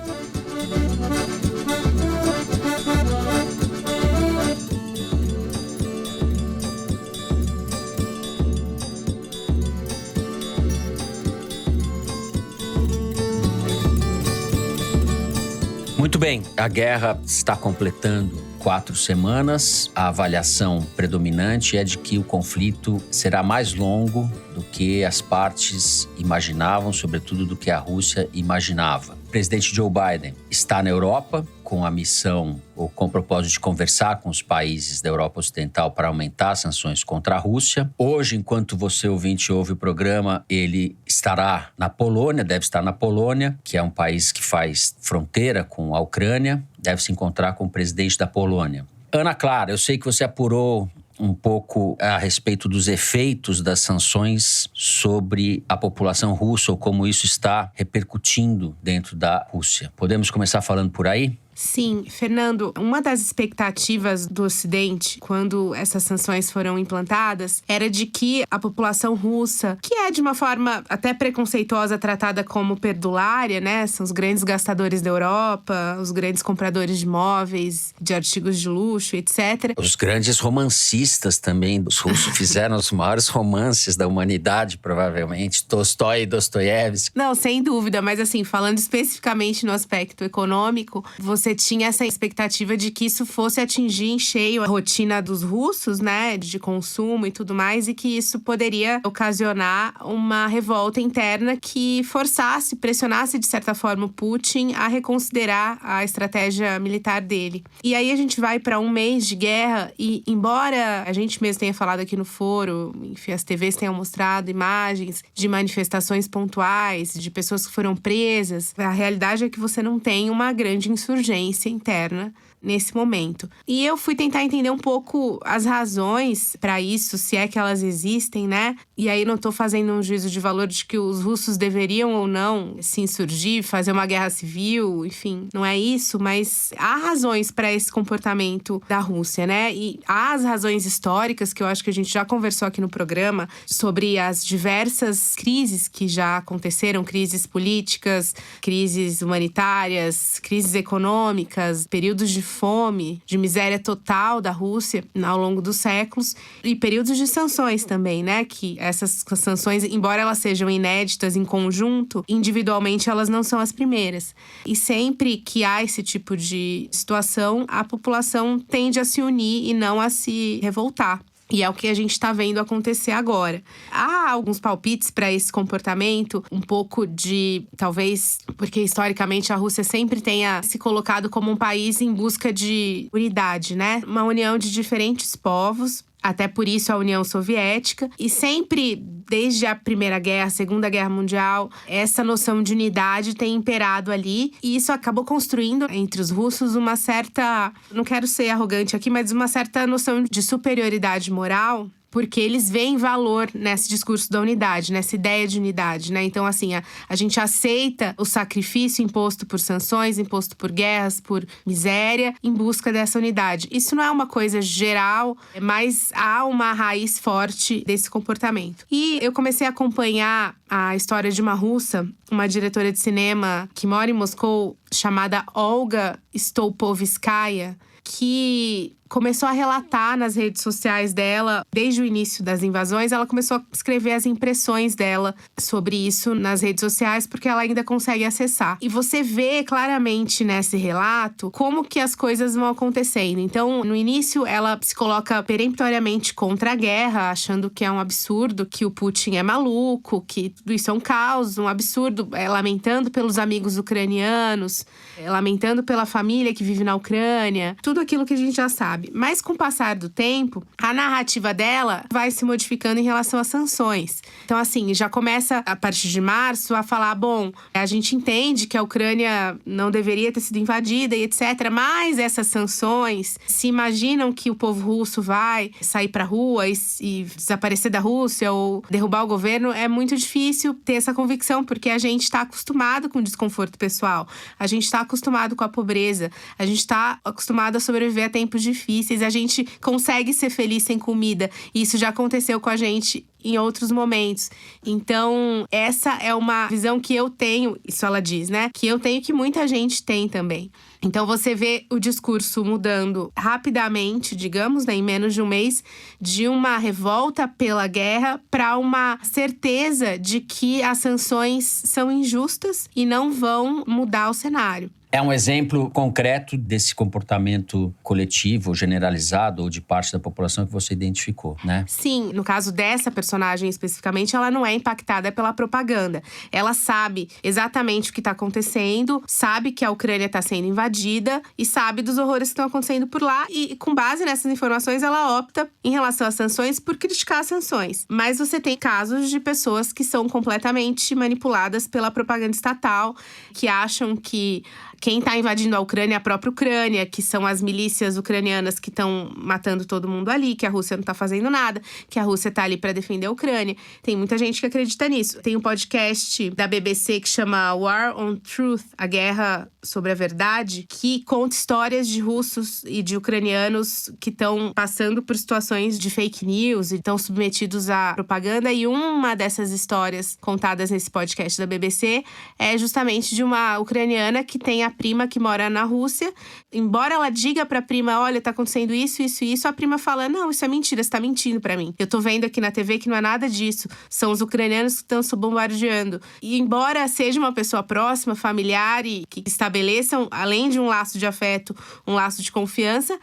Muito bem, a guerra está completando 4 semanas. A avaliação predominante é de que o conflito será mais longo do que as partes imaginavam, sobretudo do que a Rússia imaginava. O presidente Joe Biden está na Europa com a missão ou com o propósito de conversar com os países da Europa Ocidental para aumentar as sanções contra a Rússia. Hoje, enquanto você, ouvinte, ouve o programa, ele estará na Polônia, deve estar na Polônia, que é um país que faz fronteira com a Ucrânia, deve se encontrar com o presidente da Polônia. Ana Clara, eu sei que você apurou um pouco a respeito dos efeitos das sanções sobre a população russa ou como isso está repercutindo dentro da Rússia. Podemos começar falando por aí? Sim, Fernando, uma das expectativas do Ocidente, quando essas sanções foram implantadas, era de que a população russa, que é de uma forma até preconceituosa tratada como perdulária, né? São os grandes gastadores da Europa, os grandes compradores de móveis, de artigos de luxo, etc. Os grandes romancistas também. Os russos fizeram os maiores romances da humanidade, provavelmente. Tolstói e Dostoiévski. Não, sem dúvida, mas assim, falando especificamente no aspecto econômico, você tinha essa expectativa de que isso fosse atingir em cheio a rotina dos russos, né, de consumo e tudo mais, e que isso poderia ocasionar uma revolta interna que forçasse, pressionasse de certa forma o Putin a reconsiderar a estratégia militar dele. E aí a gente vai para 1 mês de guerra e, embora a gente mesmo tenha falado aqui no foro, enfim, as TVs tenham mostrado imagens de manifestações pontuais, de pessoas que foram presas, a realidade é que você não tem uma grande insurgência interna nesse momento. E eu fui tentar entender um pouco as razões para isso, se é que elas existem, né? E aí não estou fazendo um juízo de valor de que os russos deveriam ou não se insurgir, fazer uma guerra civil, enfim, não é isso, mas há razões para esse comportamento da Rússia, né? E há as razões históricas, que eu acho que a gente já conversou aqui no programa, sobre as diversas crises que já aconteceram, crises políticas, crises humanitárias, crises econômicas, períodos de fome, de miséria total da Rússia ao longo dos séculos, e períodos de sanções também, né? Que essas sanções, embora elas sejam inéditas em conjunto, individualmente elas não são as primeiras. E sempre que há esse tipo de situação, a população tende a se unir e não a se revoltar. E é o que a gente está vendo acontecer agora. Há alguns palpites para esse comportamento, um pouco de, talvez, porque historicamente a Rússia sempre tenha se colocado como um país em busca de unidade, né? Uma união de diferentes povos. Até por isso a União Soviética. E sempre, desde a Primeira Guerra, a Segunda Guerra Mundial, essa noção de unidade tem imperado ali. E isso acabou construindo entre os russos uma certa, não quero ser arrogante aqui, mas uma certa noção de superioridade moral. Porque eles veem valor nesse discurso da unidade, nessa ideia de unidade, né? Então, assim, a gente aceita o sacrifício imposto por sanções, imposto por guerras, por miséria, em busca dessa unidade. Isso não é uma coisa geral, mas há uma raiz forte desse comportamento. E eu comecei a acompanhar a história de uma russa, uma diretora de cinema que mora em Moscou, chamada Olga Stolpovskaya, que começou a relatar nas redes sociais dela, desde o início das invasões, ela começou a escrever as impressões dela sobre isso nas redes sociais, porque ela ainda consegue acessar. E você vê claramente nesse relato como que as coisas vão acontecendo. Então, no início, ela se coloca peremptoriamente contra a guerra, achando que é um absurdo, que o Putin é maluco, que tudo isso é um caos, um absurdo, lamentando pelos amigos ucranianos, lamentando pela família que vive na Ucrânia, tudo aquilo que a gente já sabe. Mas com o passar do tempo, a narrativa dela vai se modificando em relação às sanções. Então, assim, já começa a partir de março a falar, bom, a gente entende que a Ucrânia não deveria ter sido invadida e etc. Mas essas sanções, se imaginam que o povo russo vai sair pra rua e desaparecer da Rússia ou derrubar o governo, é muito difícil ter essa convicção, porque a gente está acostumado com o desconforto pessoal, a gente está acostumado com a pobreza, a gente está acostumado a sobreviver a tempos difíceis, a gente consegue ser feliz sem comida. E isso já aconteceu com a gente em outros momentos. Então, essa é uma visão que eu tenho, isso ela diz, né? Que eu tenho, que muita gente tem também. Então, você vê o discurso mudando rapidamente, digamos, né, em menos de um mês, de uma revolta pela guerra para uma certeza de que as sanções são injustas e não vão mudar o cenário. É um exemplo concreto desse comportamento coletivo, generalizado ou de parte da população que você identificou, né? Sim, no caso dessa personagem especificamente, ela não é impactada pela propaganda. Ela sabe exatamente o que está acontecendo, sabe que a Ucrânia está sendo invadida e sabe dos horrores que estão acontecendo por lá. E com base nessas informações, ela opta, em relação às sanções, por criticar as sanções. Mas você tem casos de pessoas que são completamente manipuladas pela propaganda estatal, que acham que quem está invadindo a Ucrânia é a própria Ucrânia, que são as milícias ucranianas que estão matando todo mundo ali, que a Rússia não está fazendo nada, que a Rússia está ali para defender a Ucrânia. Tem muita gente que acredita nisso. Tem um podcast da BBC que chama War on Truth, a guerra sobre a verdade, que conta histórias de russos e de ucranianos que estão passando por situações de fake news e estão submetidos à propaganda. E uma dessas histórias contadas nesse podcast da BBC é justamente de uma ucraniana que tem a prima que mora na Rússia. Embora ela diga pra prima, olha, tá acontecendo isso, a prima fala, não, isso é mentira, você tá mentindo pra mim. Eu tô vendo aqui na TV que não é nada disso. São os ucranianos que estão se bombardeando. E embora seja uma pessoa próxima, familiar e que estabeleçam, além de um laço de afeto, um laço de confiança,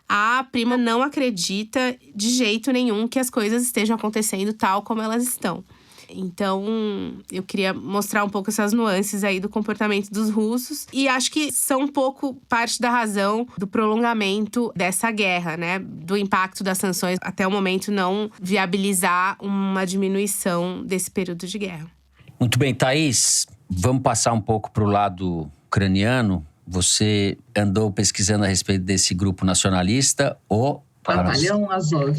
a prima não acredita de jeito nenhum que as coisas estejam acontecendo tal como elas estão. Então, eu queria mostrar um pouco essas nuances aí do comportamento dos russos. E acho que são um pouco parte da razão do prolongamento dessa guerra, né? Do impacto das sanções até o momento não viabilizar uma diminuição desse período de guerra. Muito bem, Thaís. Vamos passar um pouco para o lado ucraniano. Você andou pesquisando a respeito desse grupo nacionalista, o Batalhão Azov.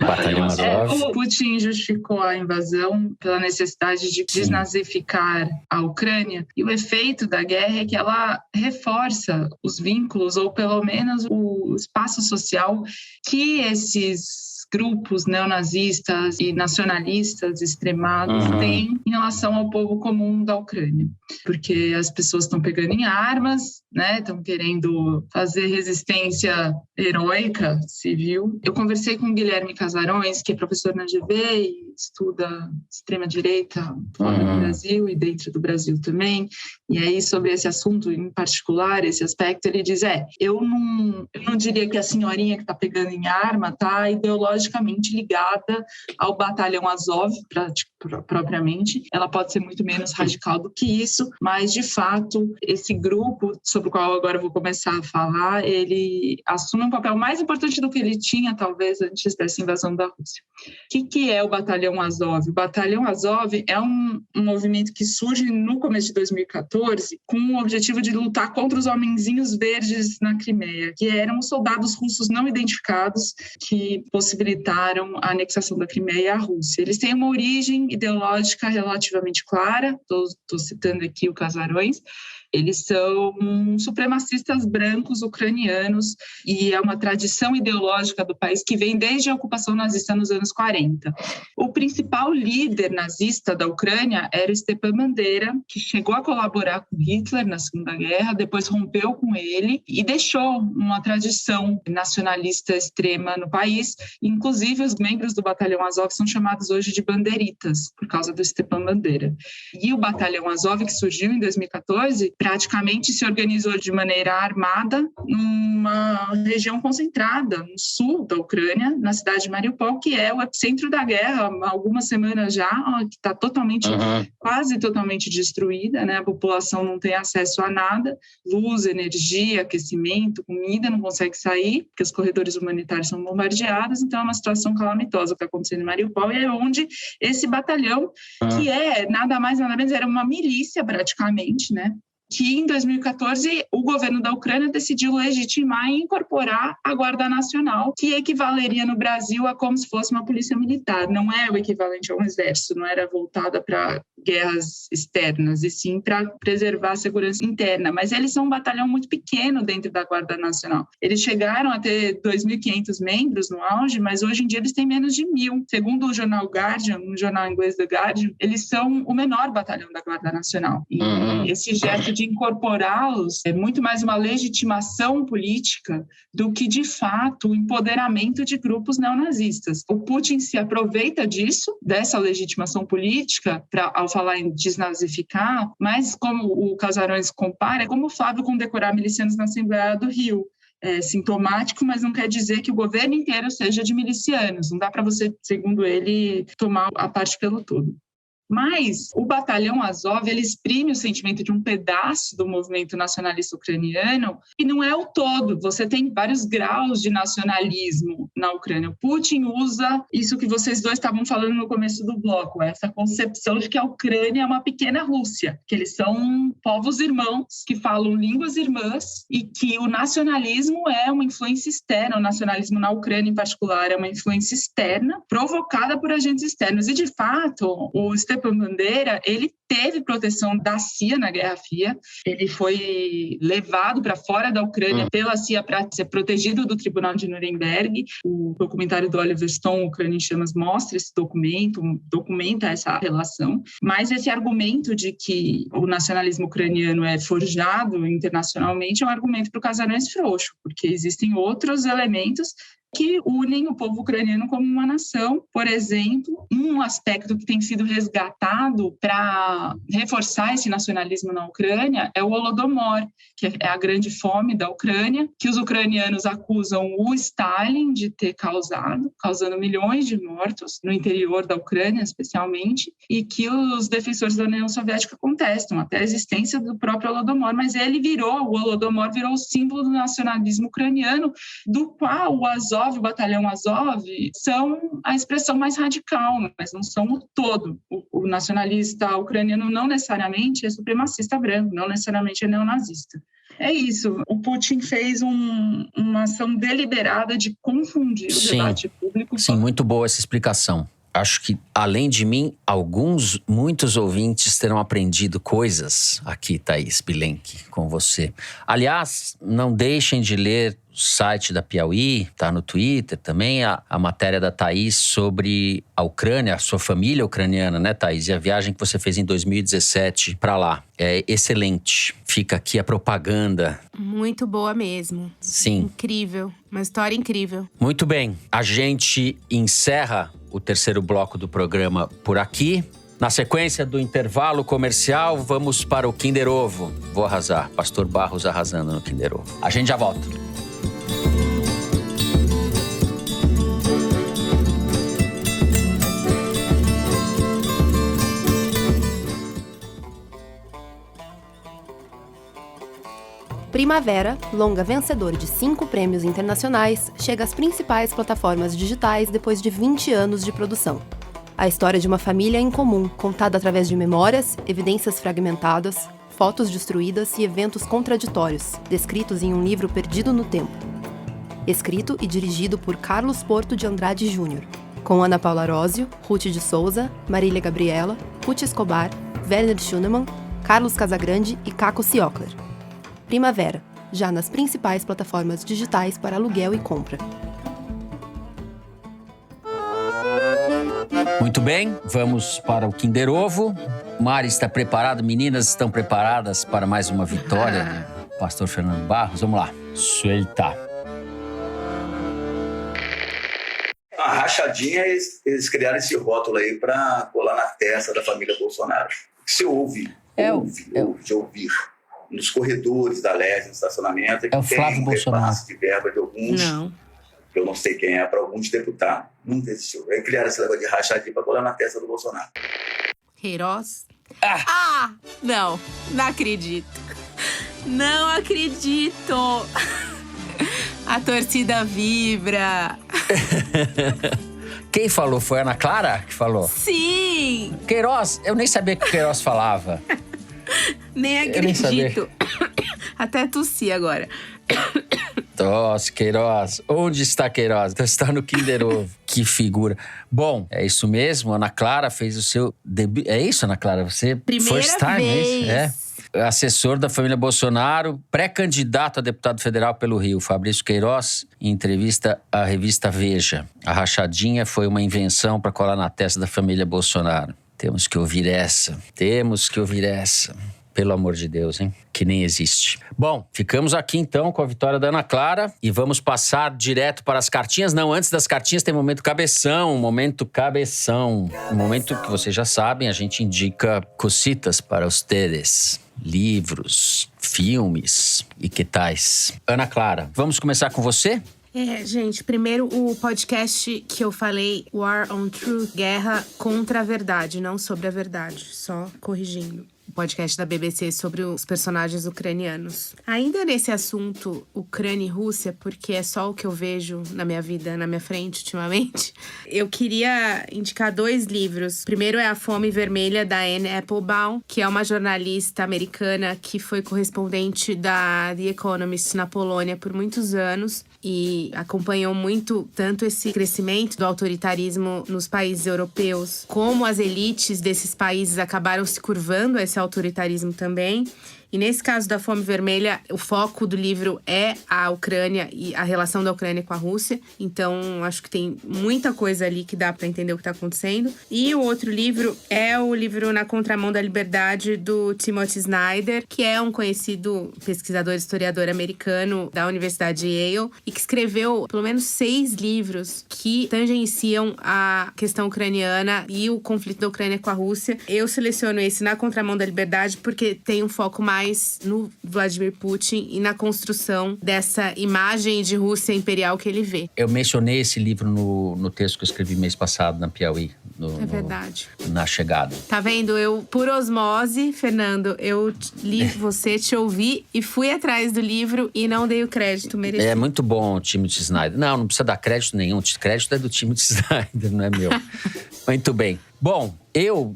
Batalhão Azov. O Putin justificou a invasão pela necessidade de desnazificar a Ucrânia. E o efeito da guerra é que ela reforça os vínculos, ou pelo menos o espaço social que esses grupos neonazistas e nacionalistas extremados têm em relação ao povo comum da Ucrânia. Porque as pessoas estão pegando em armas, né? Estão querendo fazer resistência heróica, civil. Eu conversei com o Guilherme Casarões, que é professor na GV e estuda extrema-direita fora do Brasil e dentro do Brasil também. E aí, sobre esse assunto em particular, esse aspecto, ele diz, eu não diria que a senhorinha que está pegando em arma está ideologicamente ligada ao Batalhão Azov, propriamente. Ela pode ser muito menos radical do que isso, mas, de fato, esse grupo, sobre o qual agora eu vou começar a falar, ele assume um papel mais importante do que ele tinha, talvez, antes dessa invasão da Rússia. O que é o Batalhão Azov? O Batalhão Azov é um movimento que surge no começo de 2014 com o objetivo de lutar contra os homenzinhos verdes na Crimeia, que eram soldados russos não identificados que possibilitaram a anexação da Crimeia à Rússia. Eles têm uma origem ideológica relativamente clara, estou citando aqui o Casarões. Eles são supremacistas brancos ucranianos e é uma tradição ideológica do país que vem desde a ocupação nazista nos anos 40. O principal líder nazista da Ucrânia era Stepan Bandeira, que chegou a colaborar com Hitler na Segunda Guerra, depois rompeu com ele e deixou uma tradição nacionalista extrema no país. Inclusive, os membros do Batalhão Azov são chamados hoje de banderitas, por causa do Stepan Bandeira. E o Batalhão Azov, que surgiu em 2014, praticamente se organizou de maneira armada numa região concentrada, no sul da Ucrânia, na cidade de Mariupol, que é o epicentro da guerra, há algumas semanas já, que está quase totalmente destruída, né? A população não tem acesso a nada, luz, energia, aquecimento, comida, não consegue sair, porque os corredores humanitários são bombardeados, então é uma situação calamitosa que está acontecendo em Mariupol, e é onde esse batalhão, que é nada mais nada menos, era uma milícia praticamente, né? Que em 2014 o governo da Ucrânia decidiu legitimar e incorporar a Guarda Nacional, que equivaleria no Brasil a como se fosse uma polícia militar. Não é o equivalente a um exército, não era voltada para guerras externas, e sim para preservar a segurança interna. Mas eles são um batalhão muito pequeno dentro da Guarda Nacional. Eles chegaram a ter 2.500 membros no auge, mas hoje em dia eles têm menos de 1.000. Segundo o jornal Guardian, um jornal inglês The Guardian, eles são o menor batalhão da Guarda Nacional. E esse gesto de incorporá-los é muito mais uma legitimação política do que, de fato, o empoderamento de grupos neonazistas. O Putin se aproveita disso, dessa legitimação política, ao falar em desnazificar, mas, como o Casarões compara, é como o Flávio condecorar milicianos na Assembleia do Rio. É sintomático, mas não quer dizer que o governo inteiro seja de milicianos. Não dá para você, segundo ele, tomar a parte pelo todo. Mas o Batalhão Azov, ele exprime o sentimento de um pedaço do movimento nacionalista ucraniano e não é o todo. Você tem vários graus de nacionalismo na Ucrânia. O Putin usa isso que vocês dois estavam falando no começo do bloco, essa concepção de que a Ucrânia é uma pequena Rússia, que eles são povos irmãos, que falam línguas irmãs e que o nacionalismo é uma influência externa. O nacionalismo na Ucrânia, em particular, é uma influência externa provocada por agentes externos. E, de fato, o Stepan Bandeira, ele teve proteção da CIA na Guerra Fria, ele foi levado para fora da Ucrânia pela CIA para ser protegido do Tribunal de Nuremberg. O documentário do Oliver Stone, Ucrânia em Chamas, mostra esse documento, documenta essa relação, mas esse argumento de que o nacionalismo ucraniano é forjado internacionalmente é um argumento para o Casarões frouxo, porque existem outros elementos que unem o povo ucraniano como uma nação. Por exemplo, um aspecto que tem sido resgatado para reforçar esse nacionalismo na Ucrânia é o Holodomor, que é a grande fome da Ucrânia, que os ucranianos acusam o Stalin de ter causando milhões de mortos no interior da Ucrânia, especialmente, e que os defensores da União Soviética contestam até a existência do próprio Holodomor, mas o Holodomor virou o símbolo do nacionalismo ucraniano, do qual o Azov, o Batalhão Azov, são a expressão mais radical, mas não são o todo. O nacionalista ucraniano não necessariamente é supremacista branco, não necessariamente é neonazista. É isso. O Putin fez uma ação deliberada de confundir o debate público. Sim, muito boa essa explicação. Acho que, além de mim, muitos ouvintes terão aprendido coisas aqui, Thaís Bilenque, com você. Aliás, não deixem de ler o site da Piauí, tá no Twitter também, a matéria da Thaís sobre a Ucrânia, a sua família ucraniana, né, Thaís? E a viagem que você fez em 2017 para lá. É excelente. Fica aqui a propaganda. Muito boa mesmo. Sim. Incrível. Uma história incrível. Muito bem. A gente encerra o terceiro bloco do programa por aqui. Na sequência do intervalo comercial, vamos para o Kinder Ovo. Vou arrasar. Pastor Barros arrasando no Kinder Ovo. A gente já volta. Primavera, longa vencedor de 5 prêmios internacionais, chega às principais plataformas digitais depois de 20 anos de produção. A história de uma família em comum, contada através de memórias, evidências fragmentadas, fotos destruídas e eventos contraditórios, descritos em um livro perdido no tempo. Escrito e dirigido por Carlos Porto de Andrade Júnior, com Ana Paula Rósio, Ruth de Souza, Marília Gabriela, Ruth Escobar, Werner Schunemann, Carlos Casagrande e Caco Ciocler. Primavera, já nas principais plataformas digitais para aluguel e compra. Muito bem, vamos para o Kinder Ovo. Mari está preparado, meninas estão preparadas para mais uma vitória do pastor Fernando Barros? Vamos lá, suelta. A rachadinha, eles criaram esse rótulo aí para colar na testa da família Bolsonaro. Você ouve nos corredores da Leste, no estacionamento, é o Flávio Bolsonaro. Repasse de verba de alguns, que eu não sei quem é, para alguns deputados. Não desistiu. Aí criaram esse negócio de rachadinha para colar na testa do Bolsonaro. Queiroz? Não acredito. Não acredito. A torcida vibra. Quem falou? Foi a Ana Clara que falou? Sim! Queiroz, eu nem sabia que o Queiroz falava. Nem acredito. Até tossi agora. Nossa, Queiroz. Onde está Queiroz? Está no Kinder Ovo. Que figura. Bom, é isso mesmo. Ana Clara fez o seu debut. É isso, Ana Clara? Você primeira first time, vez. É isso? Assessor da família Bolsonaro, pré-candidato a deputado federal pelo Rio, Fabrício Queiroz, em entrevista à revista Veja. A rachadinha foi uma invenção para colar na testa da família Bolsonaro. Temos que ouvir essa. Pelo amor de Deus, hein? Que nem existe. Bom, ficamos aqui então com a vitória da Ana Clara e vamos passar direto para as cartinhas. Não, antes das cartinhas tem momento cabeção. Um momento que vocês já sabem, a gente indica cositas para ustedes. Livros, filmes e que tais. Ana Clara, vamos começar com você? Gente, primeiro o podcast que eu falei, War on Truth, Guerra contra a Verdade, não sobre a verdade, só corrigindo. O podcast da BBC sobre os personagens ucranianos. Ainda nesse assunto Ucrânia e Rússia, porque é só o que eu vejo na minha vida, na minha frente ultimamente, eu queria indicar 2 livros. Primeiro é A Fome Vermelha, da Anne Applebaum, que é uma jornalista americana que foi correspondente da The Economist na Polônia por muitos anos e acompanhou muito tanto esse crescimento do autoritarismo nos países europeus, como as elites desses países acabaram se curvando a esse autoritarismo também. E nesse caso da Fome Vermelha, o foco do livro é a Ucrânia e a relação da Ucrânia com a Rússia. Então, acho que tem muita coisa ali que dá para entender o que está acontecendo. E o outro livro é o livro Na Contramão da Liberdade, do Timothy Snyder, que é um conhecido pesquisador e historiador americano da Universidade de Yale e que escreveu pelo menos 6 livros que tangenciam a questão ucraniana e o conflito da Ucrânia com a Rússia. Eu seleciono esse Na Contramão da Liberdade porque tem um foco mais no Vladimir Putin e na construção dessa imagem de Rússia imperial que ele vê. Eu mencionei esse livro no texto que eu escrevi mês passado na Piauí. É verdade. Na chegada. Tá vendo? Eu, por osmose, Fernando, eu li você, te ouvi e fui atrás do livro e não dei o crédito merecido. É muito bom o Timothy Snyder. Não precisa dar crédito nenhum. O crédito é do Timothy Snyder, não é meu. Muito bem. Bom,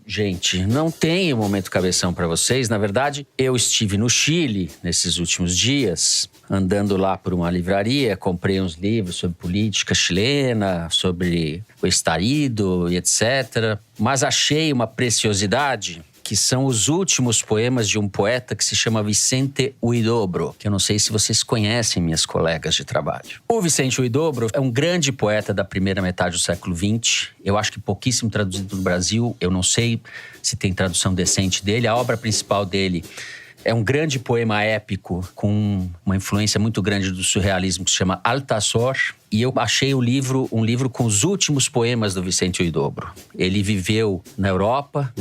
gente, não tenho momento cabeção para vocês. Na verdade, eu estive no Chile nesses últimos dias, andando lá por uma livraria, comprei uns livros sobre política chilena, sobre o Estarido e etc. Mas achei uma preciosidade, que são os últimos poemas de um poeta que se chama Vicente Huidobro, que eu não sei se vocês conhecem, minhas colegas de trabalho. O Vicente Huidobro é um grande poeta da primeira metade do século XX. Eu acho que pouquíssimo traduzido no Brasil. Eu não sei se tem tradução decente dele. A obra principal dele é um grande poema épico com uma influência muito grande do surrealismo que se chama Althazor. E eu achei um livro com os últimos poemas do Vicente Huidobro. Ele viveu na Europa,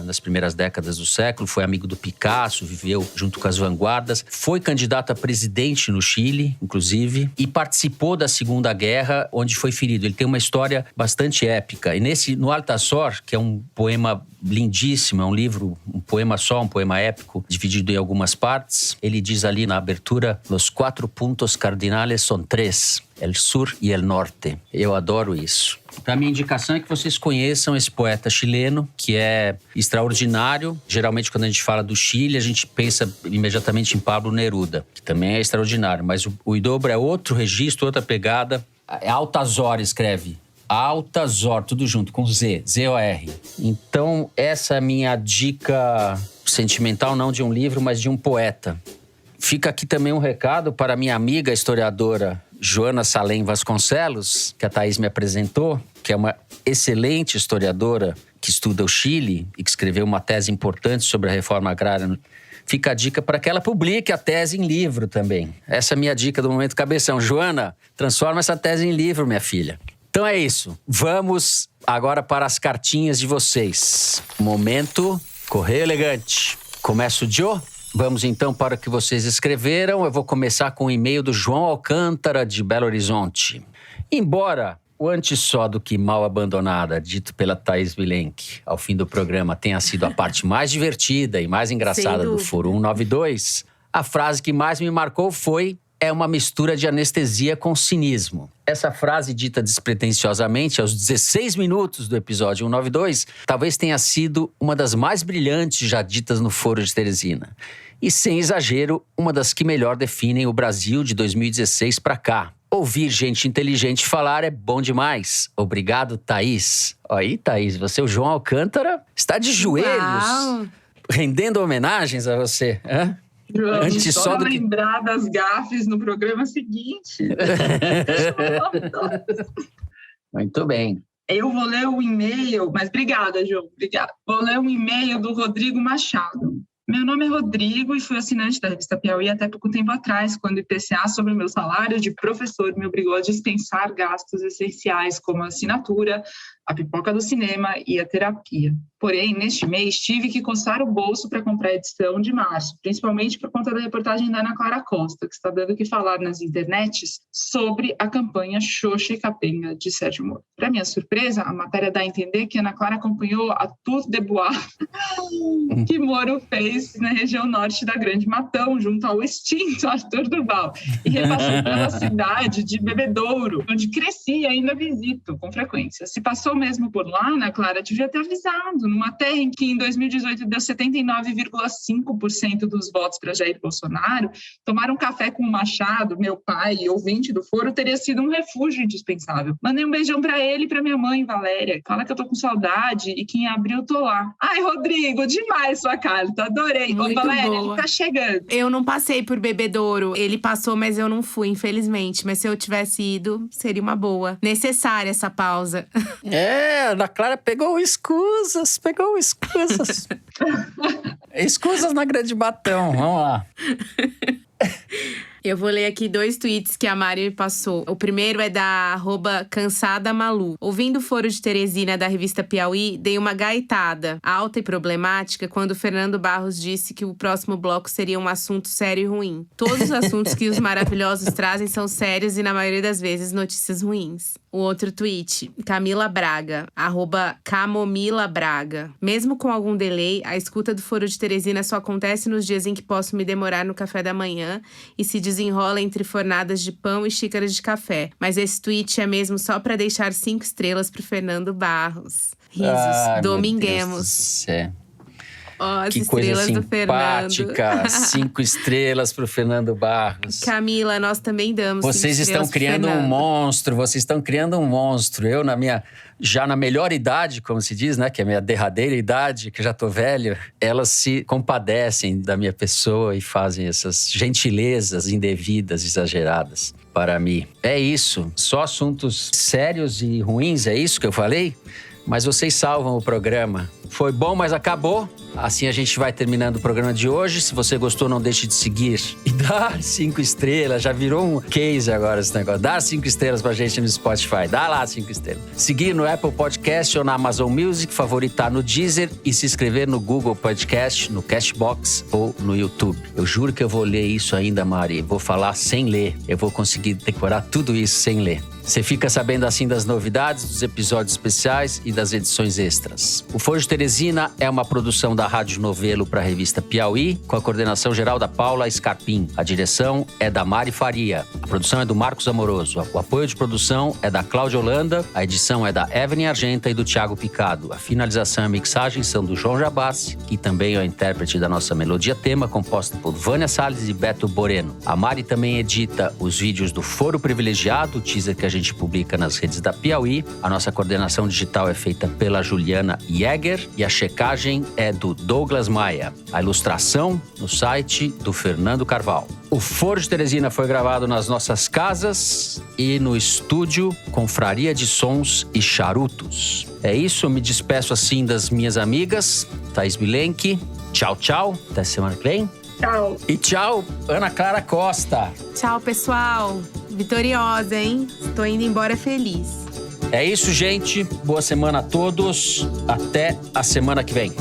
nas primeiras décadas do século, foi amigo do Picasso, viveu junto com as vanguardas, foi candidato a presidente no Chile, inclusive, e participou da Segunda Guerra, onde foi ferido. Ele tem uma história bastante épica. E no Althazor, que é um poema lindíssimo, é um poema épico, dividido em algumas partes, ele diz ali na abertura: "Los 4 puntos cardinales son 3. El Sur e El Norte." Eu adoro isso. Então, a minha indicação é que vocês conheçam esse poeta chileno, que é extraordinário. Geralmente, quando a gente fala do Chile, a gente pensa imediatamente em Pablo Neruda, que também é extraordinário. Mas o Huidobro é outro registro, outra pegada. Althazor escreve. Althazor, tudo junto, com Z, Z-O-R. Então, essa é a minha dica sentimental, não de um livro, mas de um poeta. Fica aqui também um recado para minha amiga historiadora Joana Salem Vasconcelos, que a Thaís me apresentou, que é uma excelente historiadora que estuda o Chile e que escreveu uma tese importante sobre a reforma agrária. Fica a dica para que ela publique a tese em livro também. Essa é a minha dica do Momento Cabeção. Joana, transforma essa tese em livro, minha filha. Então é isso. Vamos agora para as cartinhas de vocês. Momento Correio Elegante. Começa o Joe? Vamos então para o que vocês escreveram. Eu vou começar com o e-mail do João Alcântara, de Belo Horizonte. Embora o Antes Só do Que Mal Abandonada, dito pela Thaís Bilenque, ao fim do programa, tenha sido a parte mais divertida e mais engraçada do Foro 192, a frase que mais me marcou foi: "É uma mistura de anestesia com cinismo." Essa frase, dita despretensiosamente aos 16 minutos do episódio 192, talvez tenha sido uma das mais brilhantes já ditas no Foro de Teresina. E, sem exagero, uma das que melhor definem o Brasil de 2016 para cá. Ouvir gente inteligente falar é bom demais. Obrigado, Thaís. Aí, Thaís, você, o João Alcântara, está de joelhos, Uau. Rendendo homenagens a você, hein? João, antes só lembrar das gafes no programa seguinte. Muito bem. Eu vou ler o e-mail, mas obrigada, João, obrigada. Vou ler um e-mail do Rodrigo Machado. Meu nome é Rodrigo e fui assinante da revista Piauí até pouco tempo atrás, quando o IPCA sobre o meu salário de professor me obrigou a dispensar gastos essenciais como a assinatura, a pipoca do cinema e a terapia. Porém, neste mês, tive que coçar o bolso para comprar a edição de março, principalmente por conta da reportagem da Ana Clara Costa, que está dando o que falar nas internets sobre a campanha Xoxa e Capenga de Sérgio Moro. Para minha surpresa, a matéria dá a entender que Ana Clara acompanhou a Tour de Bois que Moro fez na região norte da Grande Matão, junto ao extinto Arthur Duval, e repassou pela cidade de Bebedouro, onde cresci e ainda visito com frequência. Se passou mesmo por lá, Ana Clara devia ter avisado, numa terra em que em 2018 deu 79,5% dos votos para Jair Bolsonaro, tomar um café com o Machado, meu pai e ouvinte do Foro, teria sido um refúgio indispensável. Mandei um beijão para ele e para minha mãe, Valéria. Fala que eu tô com saudade e que em abril tô lá. Ai, Rodrigo, demais sua carta, adorei. Ô, Valéria, boa. Ele tá chegando. Eu não passei por Bebedouro, ele passou, mas eu não fui, infelizmente. Mas se eu tivesse ido, seria uma boa. Necessária essa pausa. Ana Clara pegou escusas. Escusas na Grande Batão, vamos lá. Eu vou ler aqui 2 tweets que a Mari passou. O primeiro é da @cansadamalu. Ouvindo o Foro de Teresina da revista Piauí, dei uma gaitada alta e problemática quando o Fernando Barros disse que o próximo bloco seria um assunto sério e ruim. Todos os assuntos que os maravilhosos trazem são sérios e, na maioria das vezes, notícias ruins. O outro tweet, Camila Braga, @Camomila Braga. Mesmo com algum delay, a escuta do Foro de Teresina só acontece nos dias em que posso me demorar no café da manhã e se desenrola entre fornadas de pão e xícaras de café. Mas esse tweet é mesmo só para deixar 5 estrelas pro Fernando Barros. Risos. Dominguemos. Ó, as que coisa estrelas do simpática. 5 estrelas pro Fernando Barros. Camila, nós também damos. Vocês estão criando um monstro. Vocês estão criando um monstro. Eu, já na melhor idade, como se diz, né? Que é a minha derradeira idade, que já tô velho. Elas se compadecem da minha pessoa e fazem essas gentilezas indevidas, exageradas para mim. É isso. Só assuntos sérios e ruins, é isso que eu falei? Mas vocês salvam o programa. Foi bom, mas acabou. Assim a gente vai terminando o programa de hoje. Se você gostou, não deixe de seguir e dar 5 estrelas. Já virou um case agora esse negócio. Dar 5 estrelas pra gente no Spotify. Dá lá 5 estrelas. Seguir no Apple Podcast ou na Amazon Music. Favoritar no Deezer. E se inscrever no Google Podcast, no Cashbox ou no YouTube. Eu juro que eu vou ler isso ainda, Mari. Vou falar sem ler. Eu vou conseguir decorar tudo isso sem ler. Você fica sabendo assim das novidades, dos episódios especiais e das edições extras. O Foro de Teresina é uma produção da Rádio Novelo para a revista Piauí, com a coordenação geral da Paula Scarpim. A direção é da Mari Faria. A produção é do Marcos Amoroso. O apoio de produção é da Cláudia Holanda. A edição é da Evelyn Argenta e do Thiago Picado. A finalização e a mixagem são do João Jabassi, que também é o intérprete da nossa melodia tema, composta por Vânia Salles e Beto Boreno. A Mari também edita os vídeos do Foro Privilegiado, o teaser que a gente publica nas redes da Piauí. A nossa coordenação digital é feita pela Juliana Jäger e a checagem é do Douglas Maia. A ilustração no site do Fernando Carvalho. O Foro de Teresina foi gravado nas nossas casas e no estúdio Confraria de Sons e Charutos. É isso, eu me despeço assim das minhas amigas. Thaís Bilenque, tchau, tchau. Até semana que vem. Tchau. E tchau, Ana Clara Costa. Tchau, pessoal. Vitoriosa, hein? Estou indo embora feliz. É isso, gente. Boa semana a todos. Até a semana que vem.